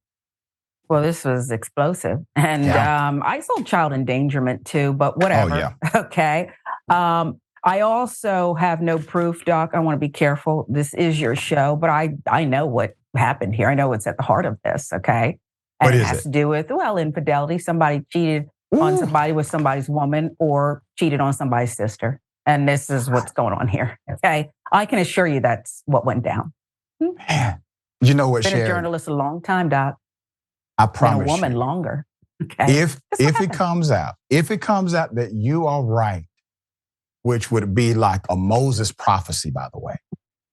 Speaker 2: Well, this was explosive. And I saw child endangerment too, but whatever.
Speaker 1: Oh, yeah.
Speaker 2: Okay. I also have no proof, Doc. I want to be careful. This is your show, but I know what happened here. I know what's at the heart of this, okay? And it has to do with, infidelity. Somebody cheated on somebody with somebody's woman or cheated on somebody's sister. And this is what's going on here, okay? I can assure you that's what went down.
Speaker 1: Man, you know what, Sharon?
Speaker 2: Been a journalist a long time, Doc.
Speaker 1: I promise
Speaker 2: been a woman
Speaker 1: you,
Speaker 2: longer. Okay.
Speaker 1: If it comes out that you are right, which would be like a Moses prophecy, by the way.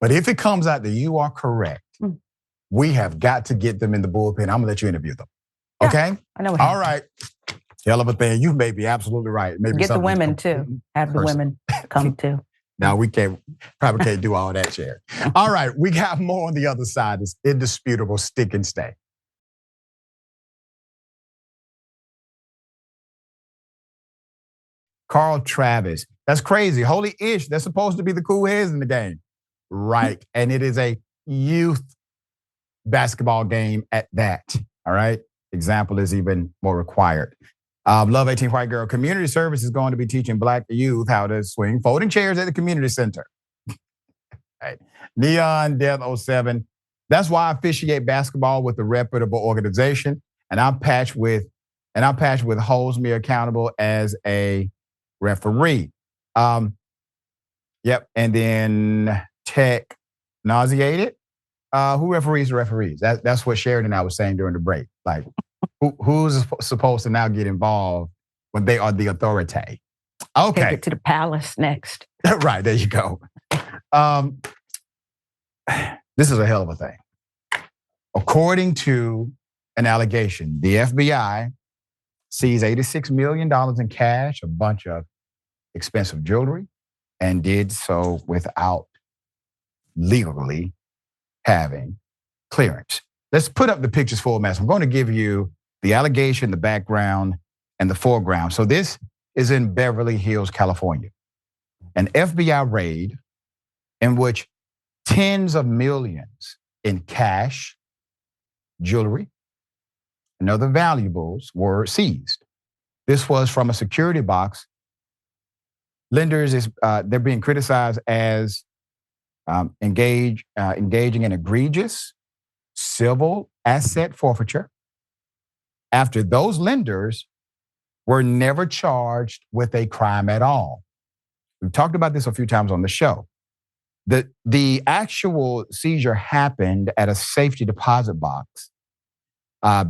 Speaker 1: But if it comes out that you are correct, we have got to get them in the bullpen. I'm gonna let you interview them. Okay?
Speaker 2: Yeah, I know.
Speaker 1: All right. Hell of a thing. You may be absolutely right. Maybe
Speaker 2: get the women too. Have the women come too.
Speaker 1: Now we probably can't do all that, Sharon. All right, we got more on the other side. It's indisputable stick and stay. Carl Travis. That's crazy. Holy ish. They're supposed to be the cool heads in the game. Right. And it is a youth basketball game at that. All right. Example is even more required. Love 18 White Girl. Community service is going to be teaching Black youth how to swing folding chairs at the community center. Right. Neon Death 07. That's why I officiate basketball with a reputable organization. And I'm patched with holds me accountable as a referee. Yep. And then Tech nauseated. Who referees the referees? That's what Sharon and I was saying during the break. Like, who's supposed to now get involved when they are the authority? Okay.
Speaker 2: Take it to the palace next.
Speaker 1: Right, there you go. This is a hell of a thing. According to an allegation, the FBI seized $86 million in cash, a bunch of expensive jewelry, and did so without legally having clearance. Let's put up the pictures full mass. I'm going to give you the allegation, the background, and the foreground. So this is in Beverly Hills, California. An FBI raid in which tens of millions in cash, jewelry, and other valuables were seized. This was from a security box. Lenders, they're being criticized as engaging in egregious civil asset forfeiture after those lenders were never charged with a crime at all. We've talked about this a few times on the show. The actual seizure happened at a safety deposit box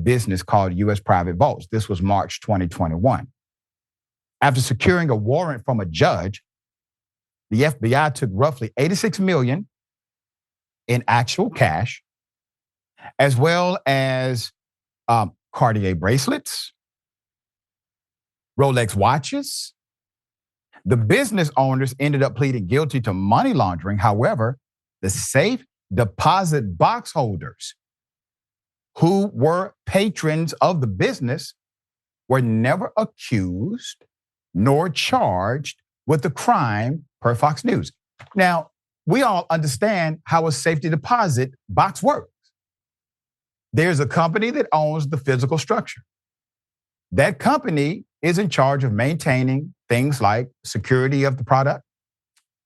Speaker 1: business called U.S. Private Vaults. This was March 2021. After securing a warrant from a judge, the FBI took roughly $86 million in actual cash, as well as Cartier bracelets, Rolex watches. The business owners ended up pleading guilty to money laundering. However, the safe deposit box holders, who were patrons of the business, were never accused nor charged with the crime per Fox News. Now, we all understand how a safety deposit box works. There's a company that owns the physical structure. That company is in charge of maintaining things like security of the product,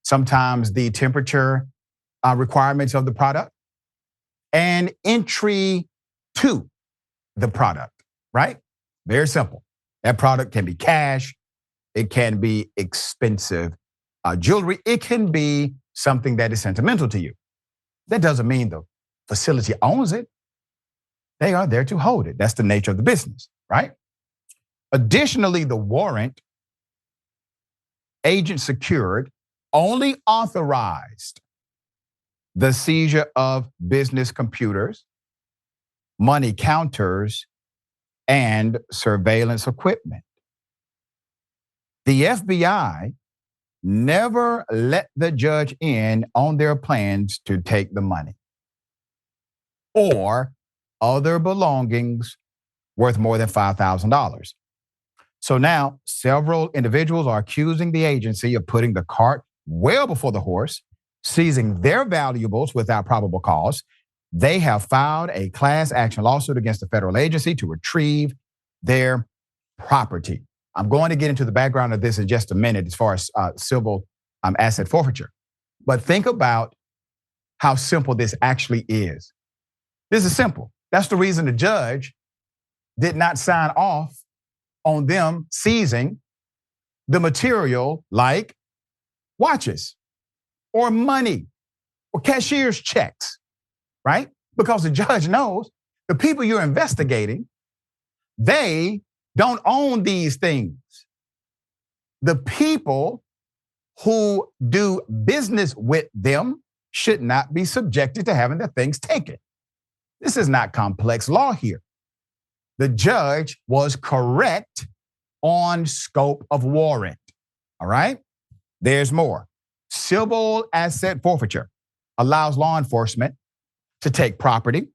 Speaker 1: sometimes the temperature requirements of the product, and entry to the product, right? Very simple. That product can be cash. It can be expensive jewelry. It can be something that is sentimental to you. That doesn't mean the facility owns it. They are there to hold it. That's the nature of the business, right? Additionally, the warrant agent secured only authorized the seizure of business computers, money counters, and surveillance equipment. The FBI never let the judge in on their plans to take the money or other belongings worth more than $5,000. So now several individuals are accusing the agency of putting the cart well before the horse, seizing their valuables without probable cause. They have filed a class action lawsuit against the federal agency to retrieve their property. I'm going to get into the background of this in just a minute as far as civil asset forfeiture. But think about how simple this actually is. This is simple. That's the reason the judge did not sign off on them seizing the material like watches or money or cashier's checks, right? Because the judge knows the people you're investigating, they don't own these things. The people who do business with them should not be subjected to having their things taken. This is not complex law here. The judge was correct on scope of warrant, all right? There's more. Civil asset forfeiture allows law enforcement to take property,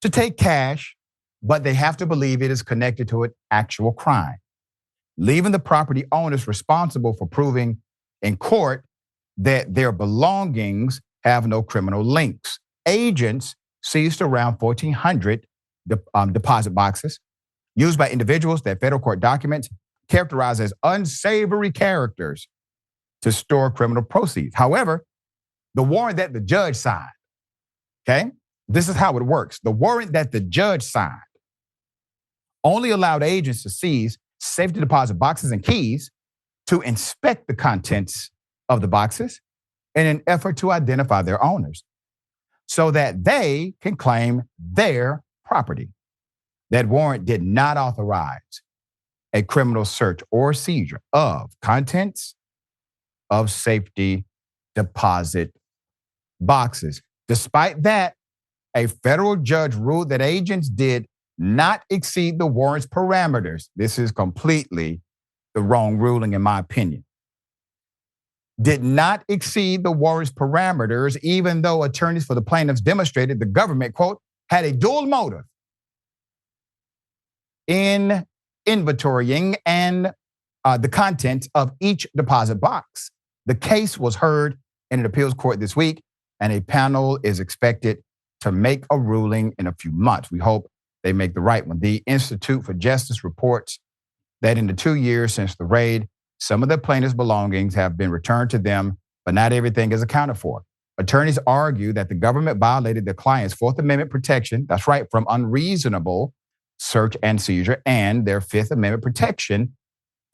Speaker 1: to take cash, but they have to believe it is connected to an actual crime, leaving the property owners responsible for proving in court that their belongings have no criminal links. Agents seized around 1,400 deposit boxes used by individuals that federal court documents characterize as unsavory characters to store criminal proceeds. However, the warrant that the judge signed, okay, this is how it works. The warrant that the judge signed only allowed agents to seize safety deposit boxes and keys to inspect the contents of the boxes in an effort to identify their owners so that they can claim their property. That warrant did not authorize a criminal search or seizure of contents of safety deposit boxes. Despite that, a federal judge ruled that agents did not exceed the warrant's parameters. This is completely the wrong ruling, in my opinion. Did not exceed the warrant's parameters, even though attorneys for the plaintiffs demonstrated the government, quote, had a dual motive in inventorying and the contents of each deposit box. The case was heard in an appeals court this week, and a panel is expected to make a ruling in a few months. We hope they make the right one. The Institute for Justice reports that in the 2 years since the raid, some of the plaintiffs' belongings have been returned to them, but not everything is accounted for. Attorneys argue that the government violated their client's Fourth Amendment protection, that's right, from unreasonable search and seizure, and their Fifth Amendment protection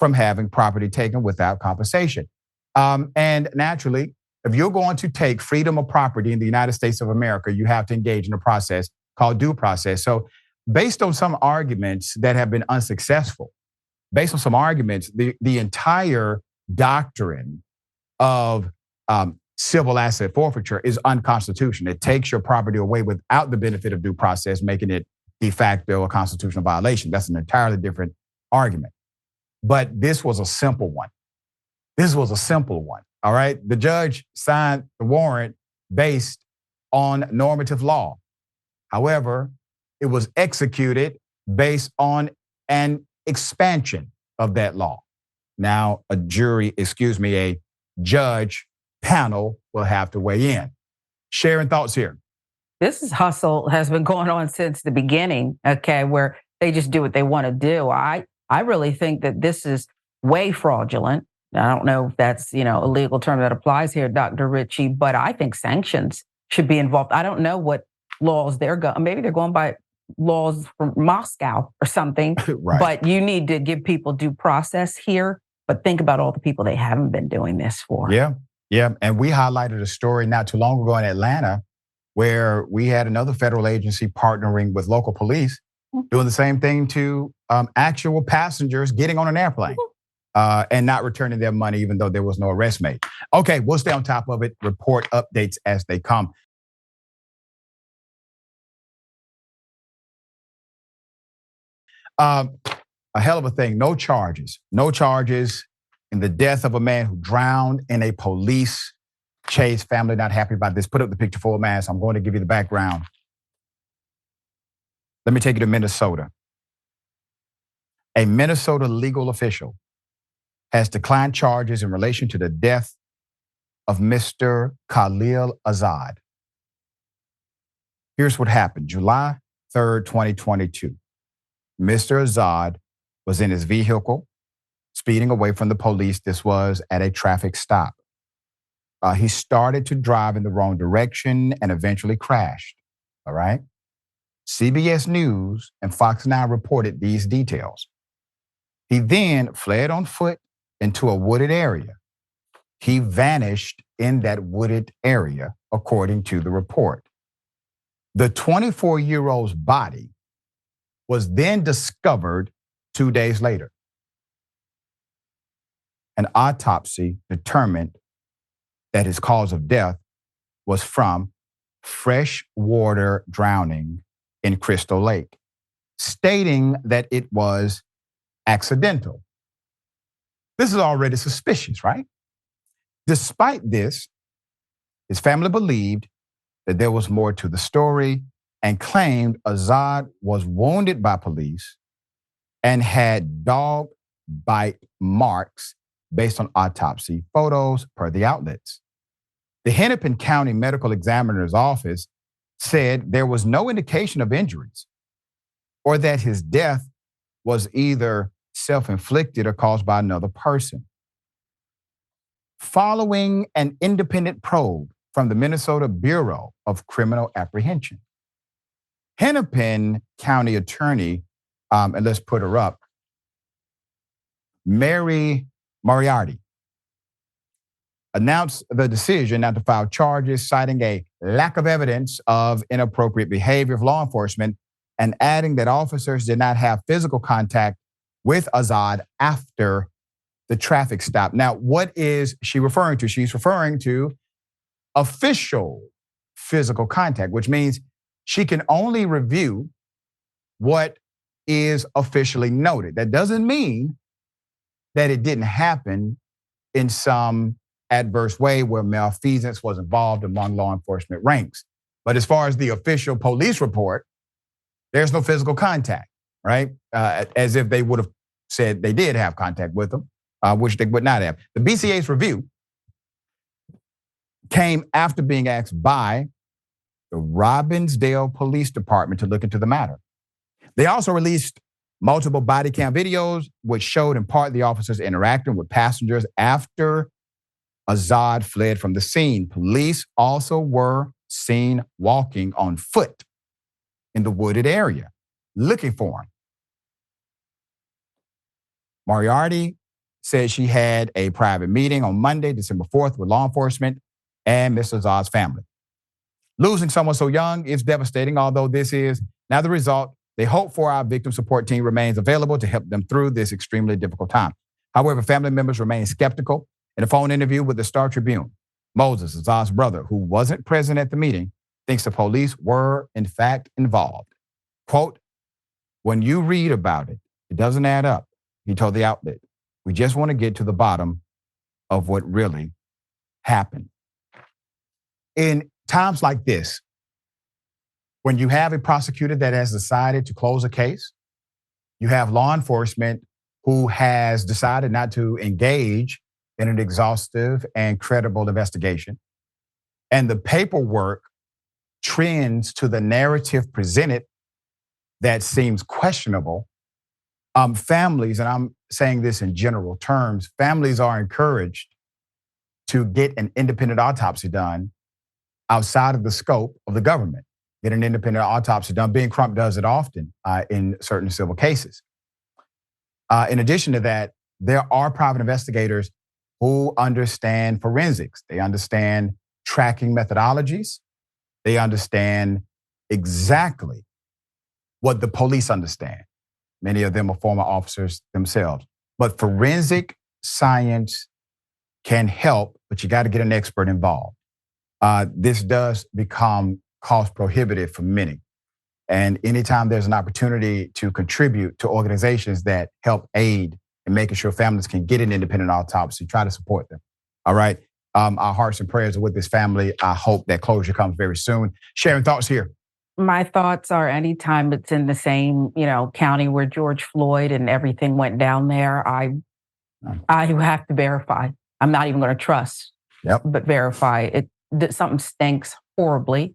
Speaker 1: from having property taken without compensation. And naturally, if you're going to take freedom of property in the United States of America, you have to engage in a process called due process. So based on some arguments that have been unsuccessful, based on some arguments, the entire doctrine of civil asset forfeiture is unconstitutional. It takes your property away without the benefit of due process, making it de facto a constitutional violation. That's an entirely different argument. But this was a simple one. All right. The judge signed the warrant based on normative law. However, it was executed based on an expansion of that law. Now, a judge panel will have to weigh in. Sharon, thoughts here?
Speaker 2: This hustle has been going on since the beginning, okay, where they just do what they want to do. I really think that this is way fraudulent. I don't know if that's, a legal term that applies here, Dr. Richey, but I think sanctions should be involved. I don't know what laws they're going. Maybe they're going by laws from Moscow or something.
Speaker 1: Right.
Speaker 2: But you need to give people due process here. But think about all the people they haven't been doing this for.
Speaker 1: Yeah. And we highlighted a story not too long ago in Atlanta where we had another federal agency partnering with local police doing the same thing to actual passengers getting on an airplane and not returning their money, even though there was no arrest made. Okay, we'll stay on top of it. Report updates as they come. A hell of a thing. No charges in the death of a man who drowned in a police chase. Family not happy about this. Put up the picture full mass. I'm going to give you the background. Let me take you to Minnesota. A Minnesota legal official has declined charges in relation to the death of Mr. Khalil Azad. Here's what happened. July 3rd, 2022. Mr. Azad was in his vehicle, speeding away from the police. This was at a traffic stop. He started to drive in the wrong direction and eventually crashed. All right. CBS News and Fox 9 reported these details. He then fled on foot into a wooded area. He vanished in that wooded area, according to the report. The 24-year-old's body was then discovered 2 days later. An autopsy determined that his cause of death was from freshwater drowning in Crystal Lake, stating that it was accidental. This is already suspicious, right? Despite this, his family believed that there was more to the story and claimed Azad was wounded by police and had dog bite marks based on autopsy photos per the outlets. The Hennepin County Medical Examiner's Office said there was no indication of injuries or that his death was either self-inflicted or caused by another person. Following an independent probe from the Minnesota Bureau of Criminal Apprehension, Hennepin County Attorney, and let's put her up, Mary Moriarty, announced the decision not to file charges, citing a lack of evidence of inappropriate behavior of law enforcement and adding that officers did not have physical contact with Azad after the traffic stop. Now, what is she referring to? She's referring to official physical contact, which means she can only review what is officially noted. That doesn't mean that it didn't happen in some adverse way where malfeasance was involved among law enforcement ranks. But as far as the official police report, there's no physical contact, right? As if they would have said they did have contact with them, which they would not have. The BCA's review came after being asked by the Robbinsdale Police Department to look into the matter. They also released multiple body cam videos, which showed in part the officers interacting with passengers after Azad fled from the scene. Police also were seen walking on foot in the wooded area, looking for him. Moriarty said she had a private meeting on Monday, December 4th, with law enforcement and Mr. Azad's family. Losing someone so young is devastating, although this is now the result. They hope for our victim support team remains available to help them through this extremely difficult time. However, family members remain skeptical. In a phone interview with the Star Tribune, Moses, Azad's brother, who wasn't present at the meeting, thinks the police were, in fact, involved. Quote, when you read about it, it doesn't add up, he told the outlet. We just want to get to the bottom of what really happened. In times like this, when you have a prosecutor that has decided to close a case, you have law enforcement who has decided not to engage in an exhaustive and credible investigation, and the paperwork trends to the narrative presented that seems questionable, families, and I'm saying this in general terms, families are encouraged to get an independent autopsy done outside of the scope of the government. Get an independent autopsy done. Ben Crump does it often in certain civil cases. In addition to that, there are private investigators who understand forensics. They understand tracking methodologies. They understand exactly what the police understand. Many of them are former officers themselves. But forensic science can help, but you got to get an expert involved. This does become cost prohibitive for many. And anytime there's an opportunity to contribute to organizations that help aid in making sure families can get an independent autopsy, try to support them. All right. Our hearts and prayers are with this family. I hope that closure comes very soon. Sharon, thoughts here?
Speaker 2: My thoughts are anytime it's in the same, county where George Floyd and everything went down there, I have to verify. I'm not even going to trust, but verify it. Something stinks horribly.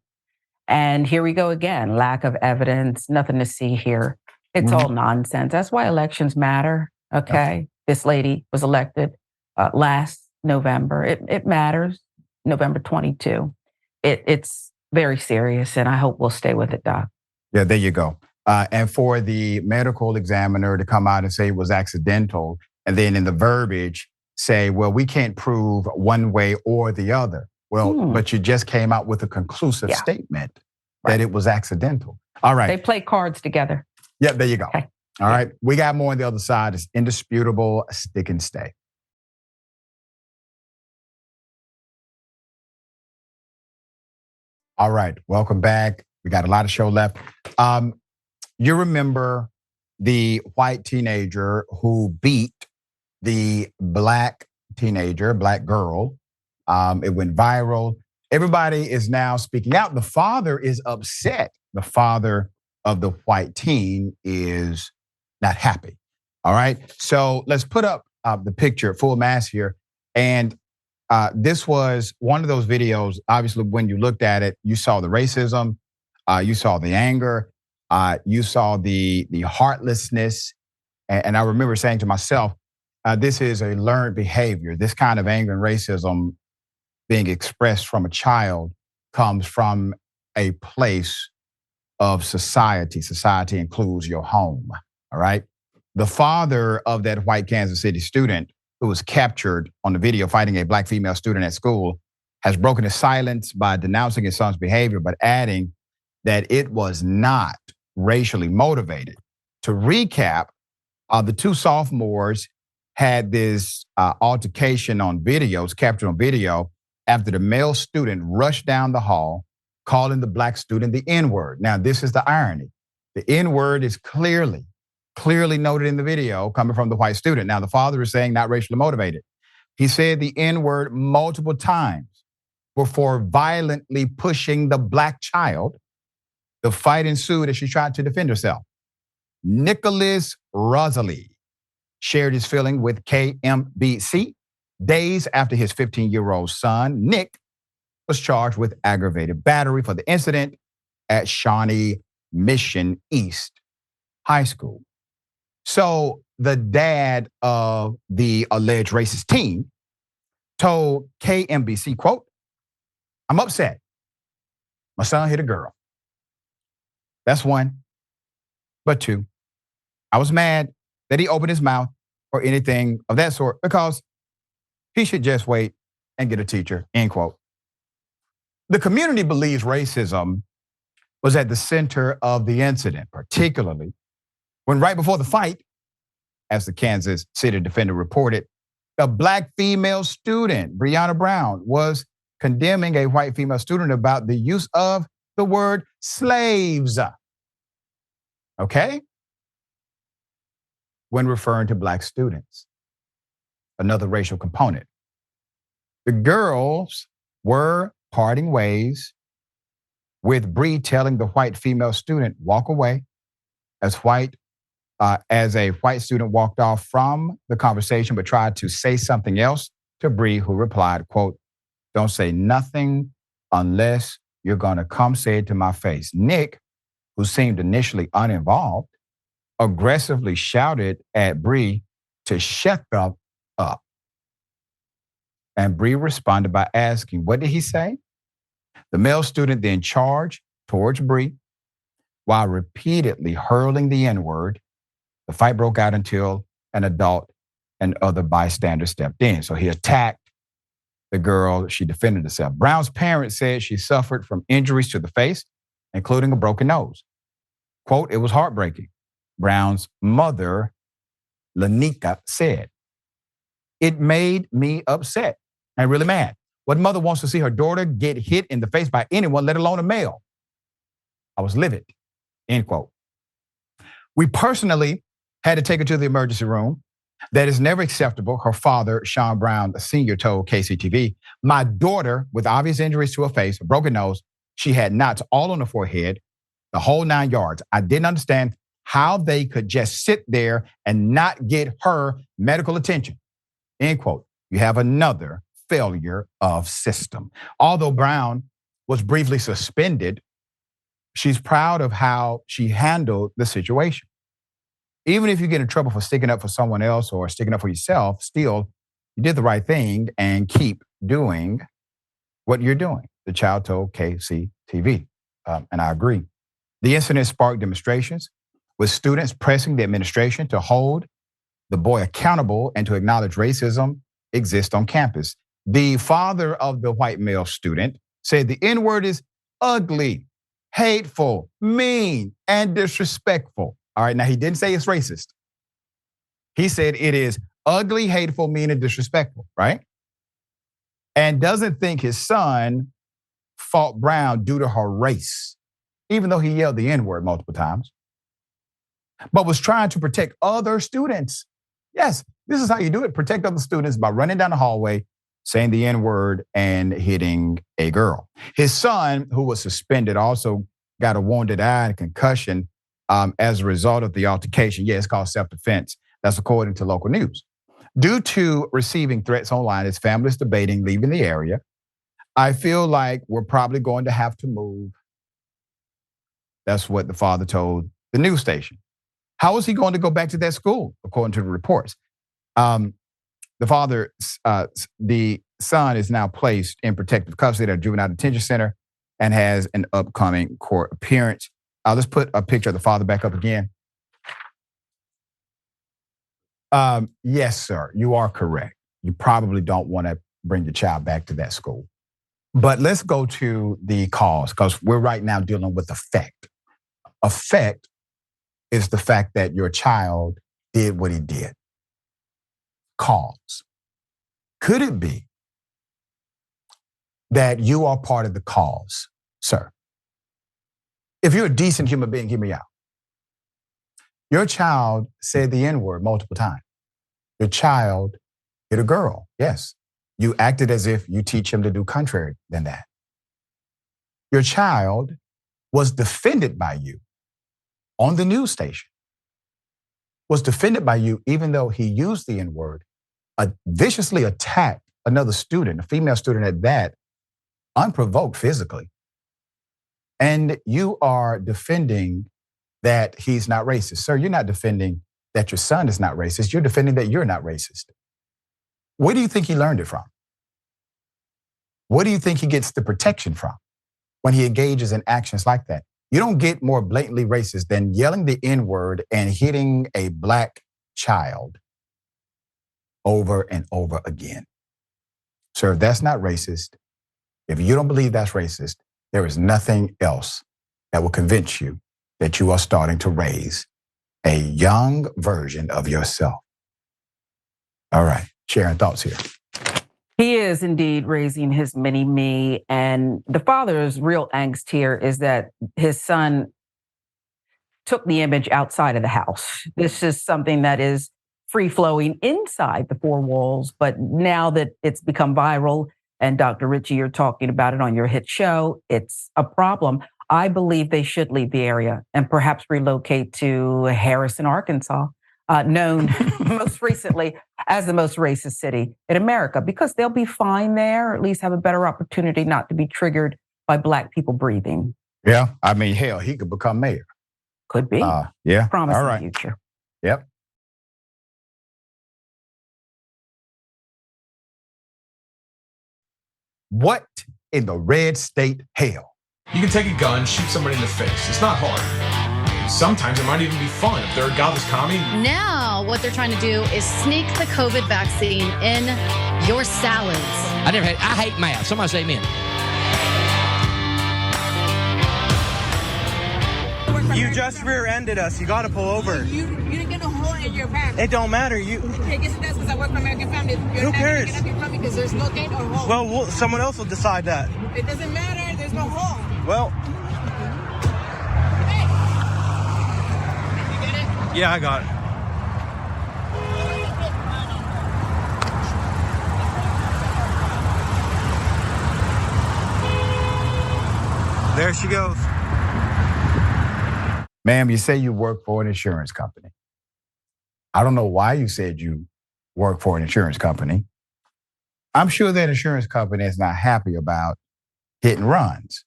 Speaker 2: And here we go again. Lack of evidence, nothing to see here. It's all nonsense. That's why elections matter. Okay. This lady was elected last November. It matters. November 22. It's very serious, and I hope we'll stay with it, Doc.
Speaker 1: Yeah, there you go. And for the medical examiner to come out and say it was accidental, and then in the verbiage say, well, we can't prove one way or the other. Well, but you just came out with a conclusive statement that it was accidental. All right.
Speaker 2: They play cards together.
Speaker 1: Yeah, there you go.
Speaker 2: Okay.
Speaker 1: All right. We got more on the other side. It's indisputable, stick and stay. All right. Welcome back. We got a lot of show left. You remember the white teenager who beat the black teenager, black girl. It went viral. Everybody is now speaking out. The father is upset. The father of the white teen is not happy. All right. So let's put up the picture, full mass here. And this was one of those videos. Obviously, when you looked at it, you saw the racism, you saw the anger, you saw the heartlessness. And I remember saying to myself, this is a learned behavior. This kind of anger and racism being expressed from a child comes from a place of society. Society includes your home, all right? The father of that white Kansas City student who was captured on the video fighting a black female student at school has broken his silence by denouncing his son's behavior, but adding that it was not racially motivated. To recap, the two sophomores had this altercation on videos, captured on video, after the male student rushed down the hall, calling the black student the N-word. Now, this is the irony. The N-word is clearly noted in the video coming from the white student. Now, the father is saying not racially motivated. He said the N-word multiple times before violently pushing the black child. The fight ensued as she tried to defend herself. Nicholas Rosalie shared his feeling with KMBC days after his 15-year-old son, Nick, was charged with aggravated battery for the incident at Shawnee Mission East High School. So the dad of the alleged racist teen told KMBC, quote, "I'm upset. My son hit a girl. That's one. But two, I was mad that he opened his mouth or anything of that sort because he should just wait and get a teacher," end quote. The community believes racism was at the center of the incident, particularly when right before the fight, as the Kansas City Defender reported, a black female student, Breonna Brown, was condemning a white female student about the use of the word slaves. Okay? When referring to black students, another racial component. The girls were parting ways, with Bree telling the white female student, "Walk away," as a white student walked off from the conversation but tried to say something else to Bree, who replied, quote, "Don't say nothing unless you're gonna come say it to my face." Nick, who seemed initially uninvolved, aggressively shouted at Bree to shut the up. And Bree responded by asking, "What did he say?" The male student then charged towards Bree while repeatedly hurling the N-word. The fight broke out until an adult and other bystanders stepped in. So he attacked the girl. She defended herself. Brown's parents said she suffered from injuries to the face, including a broken nose. Quote, "It was heartbreaking." Brown's mother, Lanika, said, "It made me upset and really mad. What mother wants to see her daughter get hit in the face by anyone, let alone a male? I was livid," end quote. "We personally had to take her to the emergency room. That is never acceptable," her father, Sean Brown Sr., told KCTV. "My daughter, with obvious injuries to her face, a broken nose, she had knots all on her forehead, the whole 9 yards. I didn't understand how they could just sit there and not get her medical attention," end quote. You have another failure of system. Although Brown was briefly suspended, she's proud of how she handled the situation. Even if you get in trouble for sticking up for someone else or sticking up for yourself, still, you did the right thing and keep doing what you're doing, the child told KCTV. And I agree. The incident sparked demonstrations with students pressing the administration to hold the boy accountable and to acknowledge racism exists on campus. The father of the white male student said the N-word is ugly, hateful, mean, and disrespectful. All right, now he didn't say it's racist. He said it is ugly, hateful, mean, and disrespectful, right? And doesn't think his son fought Brown due to her race, even though he yelled the N-word multiple times, but was trying to protect other students. Yes, this is how you do it. Protect other students by running down the hallway, saying the N-word, and hitting a girl. His son, who was suspended, also got a wounded eye and concussion as a result of the altercation. Yeah, it's called self-defense. That's according to local news. Due to receiving threats online, his family is debating leaving the area. "I feel like we're probably going to have to move." That's what the father told the news station. How is he going to go back to that school, according to the reports? The son is now placed in protective custody at a juvenile detention center and has an upcoming court appearance. Let's put a picture of the father back up again. Yes, sir, you are correct. You probably don't want to bring your child back to that school. But let's go to the cause, because we're right now dealing with effect. Effect is the fact that your child did what he did. Cause. Could it be that you are part of the cause, sir? If you're a decent human being, hear me out. Your child said the N-word multiple times. Your child hit a girl, yes. You acted as if you teach him to do contrary than that. Your child was defended by you on the news station, was defended by you even though he used the N-word, viciously attacked another student, a female student at that, unprovoked physically. And you are defending that he's not racist. Sir, you're not defending that your son is not racist. You're defending that you're not racist. Where do you think he learned it from? What do you think he gets the protection from when he engages in actions like that? You don't get more blatantly racist than yelling the N-word and hitting a black child over and over again. Sir, if that's not racist, if you don't believe that's racist, there is nothing else that will convince you that you are starting to raise a young version of yourself. All right, Sharon, thoughts here.
Speaker 2: He is indeed raising his mini me. And the father's real angst here is that his son took the image outside of the house. This is something that is free flowing inside the four walls. But now that it's become viral, and Dr. Richey, you're talking about it on your hit show, it's a problem. I believe they should leave the area and perhaps relocate to Harrison, Arkansas, known most recently as the most racist city in America, because they'll be fine there, or at least have a better opportunity not to be triggered by black people breathing.
Speaker 1: Yeah, I mean, hell, he could become mayor.
Speaker 2: Could be.
Speaker 1: Yeah.
Speaker 2: Promising
Speaker 1: All right.
Speaker 2: future.
Speaker 1: Yep. What in the red state hell?
Speaker 10: You can take a gun, shoot somebody in the face. It's not hard. Sometimes it might even be fun if they're a godless commie.
Speaker 15: Now, what they're trying to do is sneak the COVID vaccine in your salads.
Speaker 16: I hate math. Somebody say amen.
Speaker 17: You just rear-ended us. You got to pull over.
Speaker 7: You didn't get a hole in your pants.
Speaker 17: It don't matter. You.
Speaker 7: I guess it does because I work for American Family.
Speaker 17: Who cares?
Speaker 7: You're not because there's no gate or hole.
Speaker 17: Well, someone else will decide that.
Speaker 7: It doesn't matter. There's no hole.
Speaker 17: Well.
Speaker 7: Hey. You get it?
Speaker 17: Yeah, I got it. There she goes.
Speaker 1: Ma'am, you say you work for an insurance company. I don't know why you said you work for an insurance company. I'm sure that insurance company is not happy about hit and runs.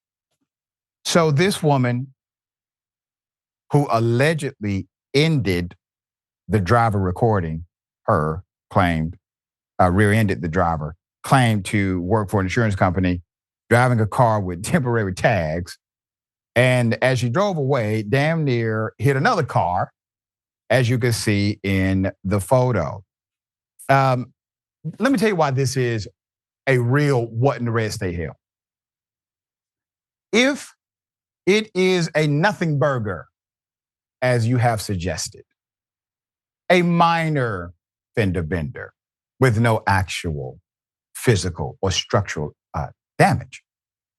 Speaker 1: So this woman who allegedly ended the driver recording her, claimed, rear-ended the driver, claimed to work for an insurance company, driving a car with temporary tags. And as she drove away, damn near hit another car, as you can see in the photo. Let me tell you why this is a real what in the red state hell. If it is a nothing burger, as you have suggested, a minor fender bender with no actual physical or structural damage,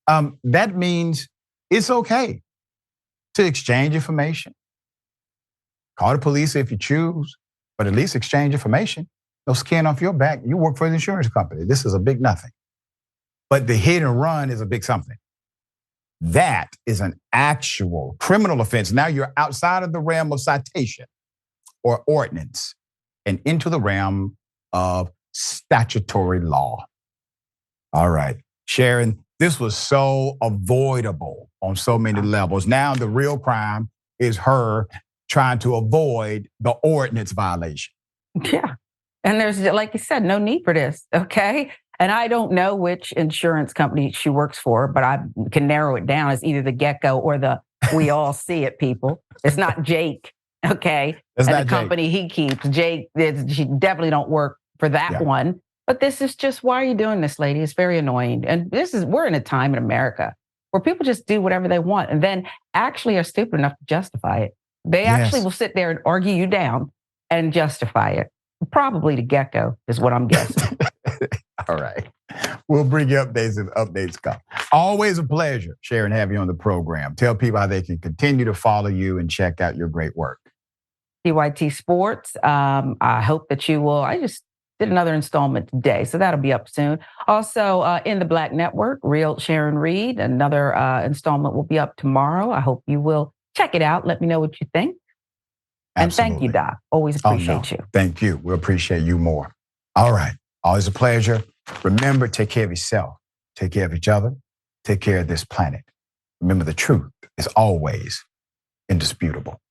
Speaker 1: that means it's okay to exchange information. Call the police if you choose, but at least exchange information. No skin off your back. You work for the insurance company. This is a big nothing. But the hit and run is a big something. That is an actual criminal offense. Now you're outside of the realm of citation or ordinance and into the realm of statutory law. All right, Sharon, this was so avoidable on so many levels. Now the real crime is her trying to avoid the ordinance violation.
Speaker 2: Yeah. And there's, like you said, no need for this, okay? And I don't know which insurance company she works for, but I can narrow it down as either the Gecko or the We All See It people. It's not Jake, okay?
Speaker 1: It's
Speaker 2: and
Speaker 1: not
Speaker 2: the company he keeps. Jake, she definitely don't work for that one. But this is just, why are you doing this, lady? It's very annoying. And we're in a time in America where people just do whatever they want and then actually are stupid enough to justify it. They actually will sit there and argue you down and justify it. Probably the Gecko is what I'm guessing.
Speaker 1: All right. We'll bring you updates as updates come. Always a pleasure, Sharon, have you on the program. Tell people how they can continue to follow you and check out your great work.
Speaker 2: TYT Sports. I hope that you will. I just did another installment today, so that'll be up soon. Also, in the Black Network, Real Sharon Reed, another installment will be up tomorrow. I hope you will check it out. Let me know what you think. And thank you, Doc. Always appreciate you.
Speaker 1: Thank you. We appreciate you more. All right. Always a pleasure. Remember, take care of yourself. Take care of each other. Take care of this planet. Remember, the truth is always indisputable.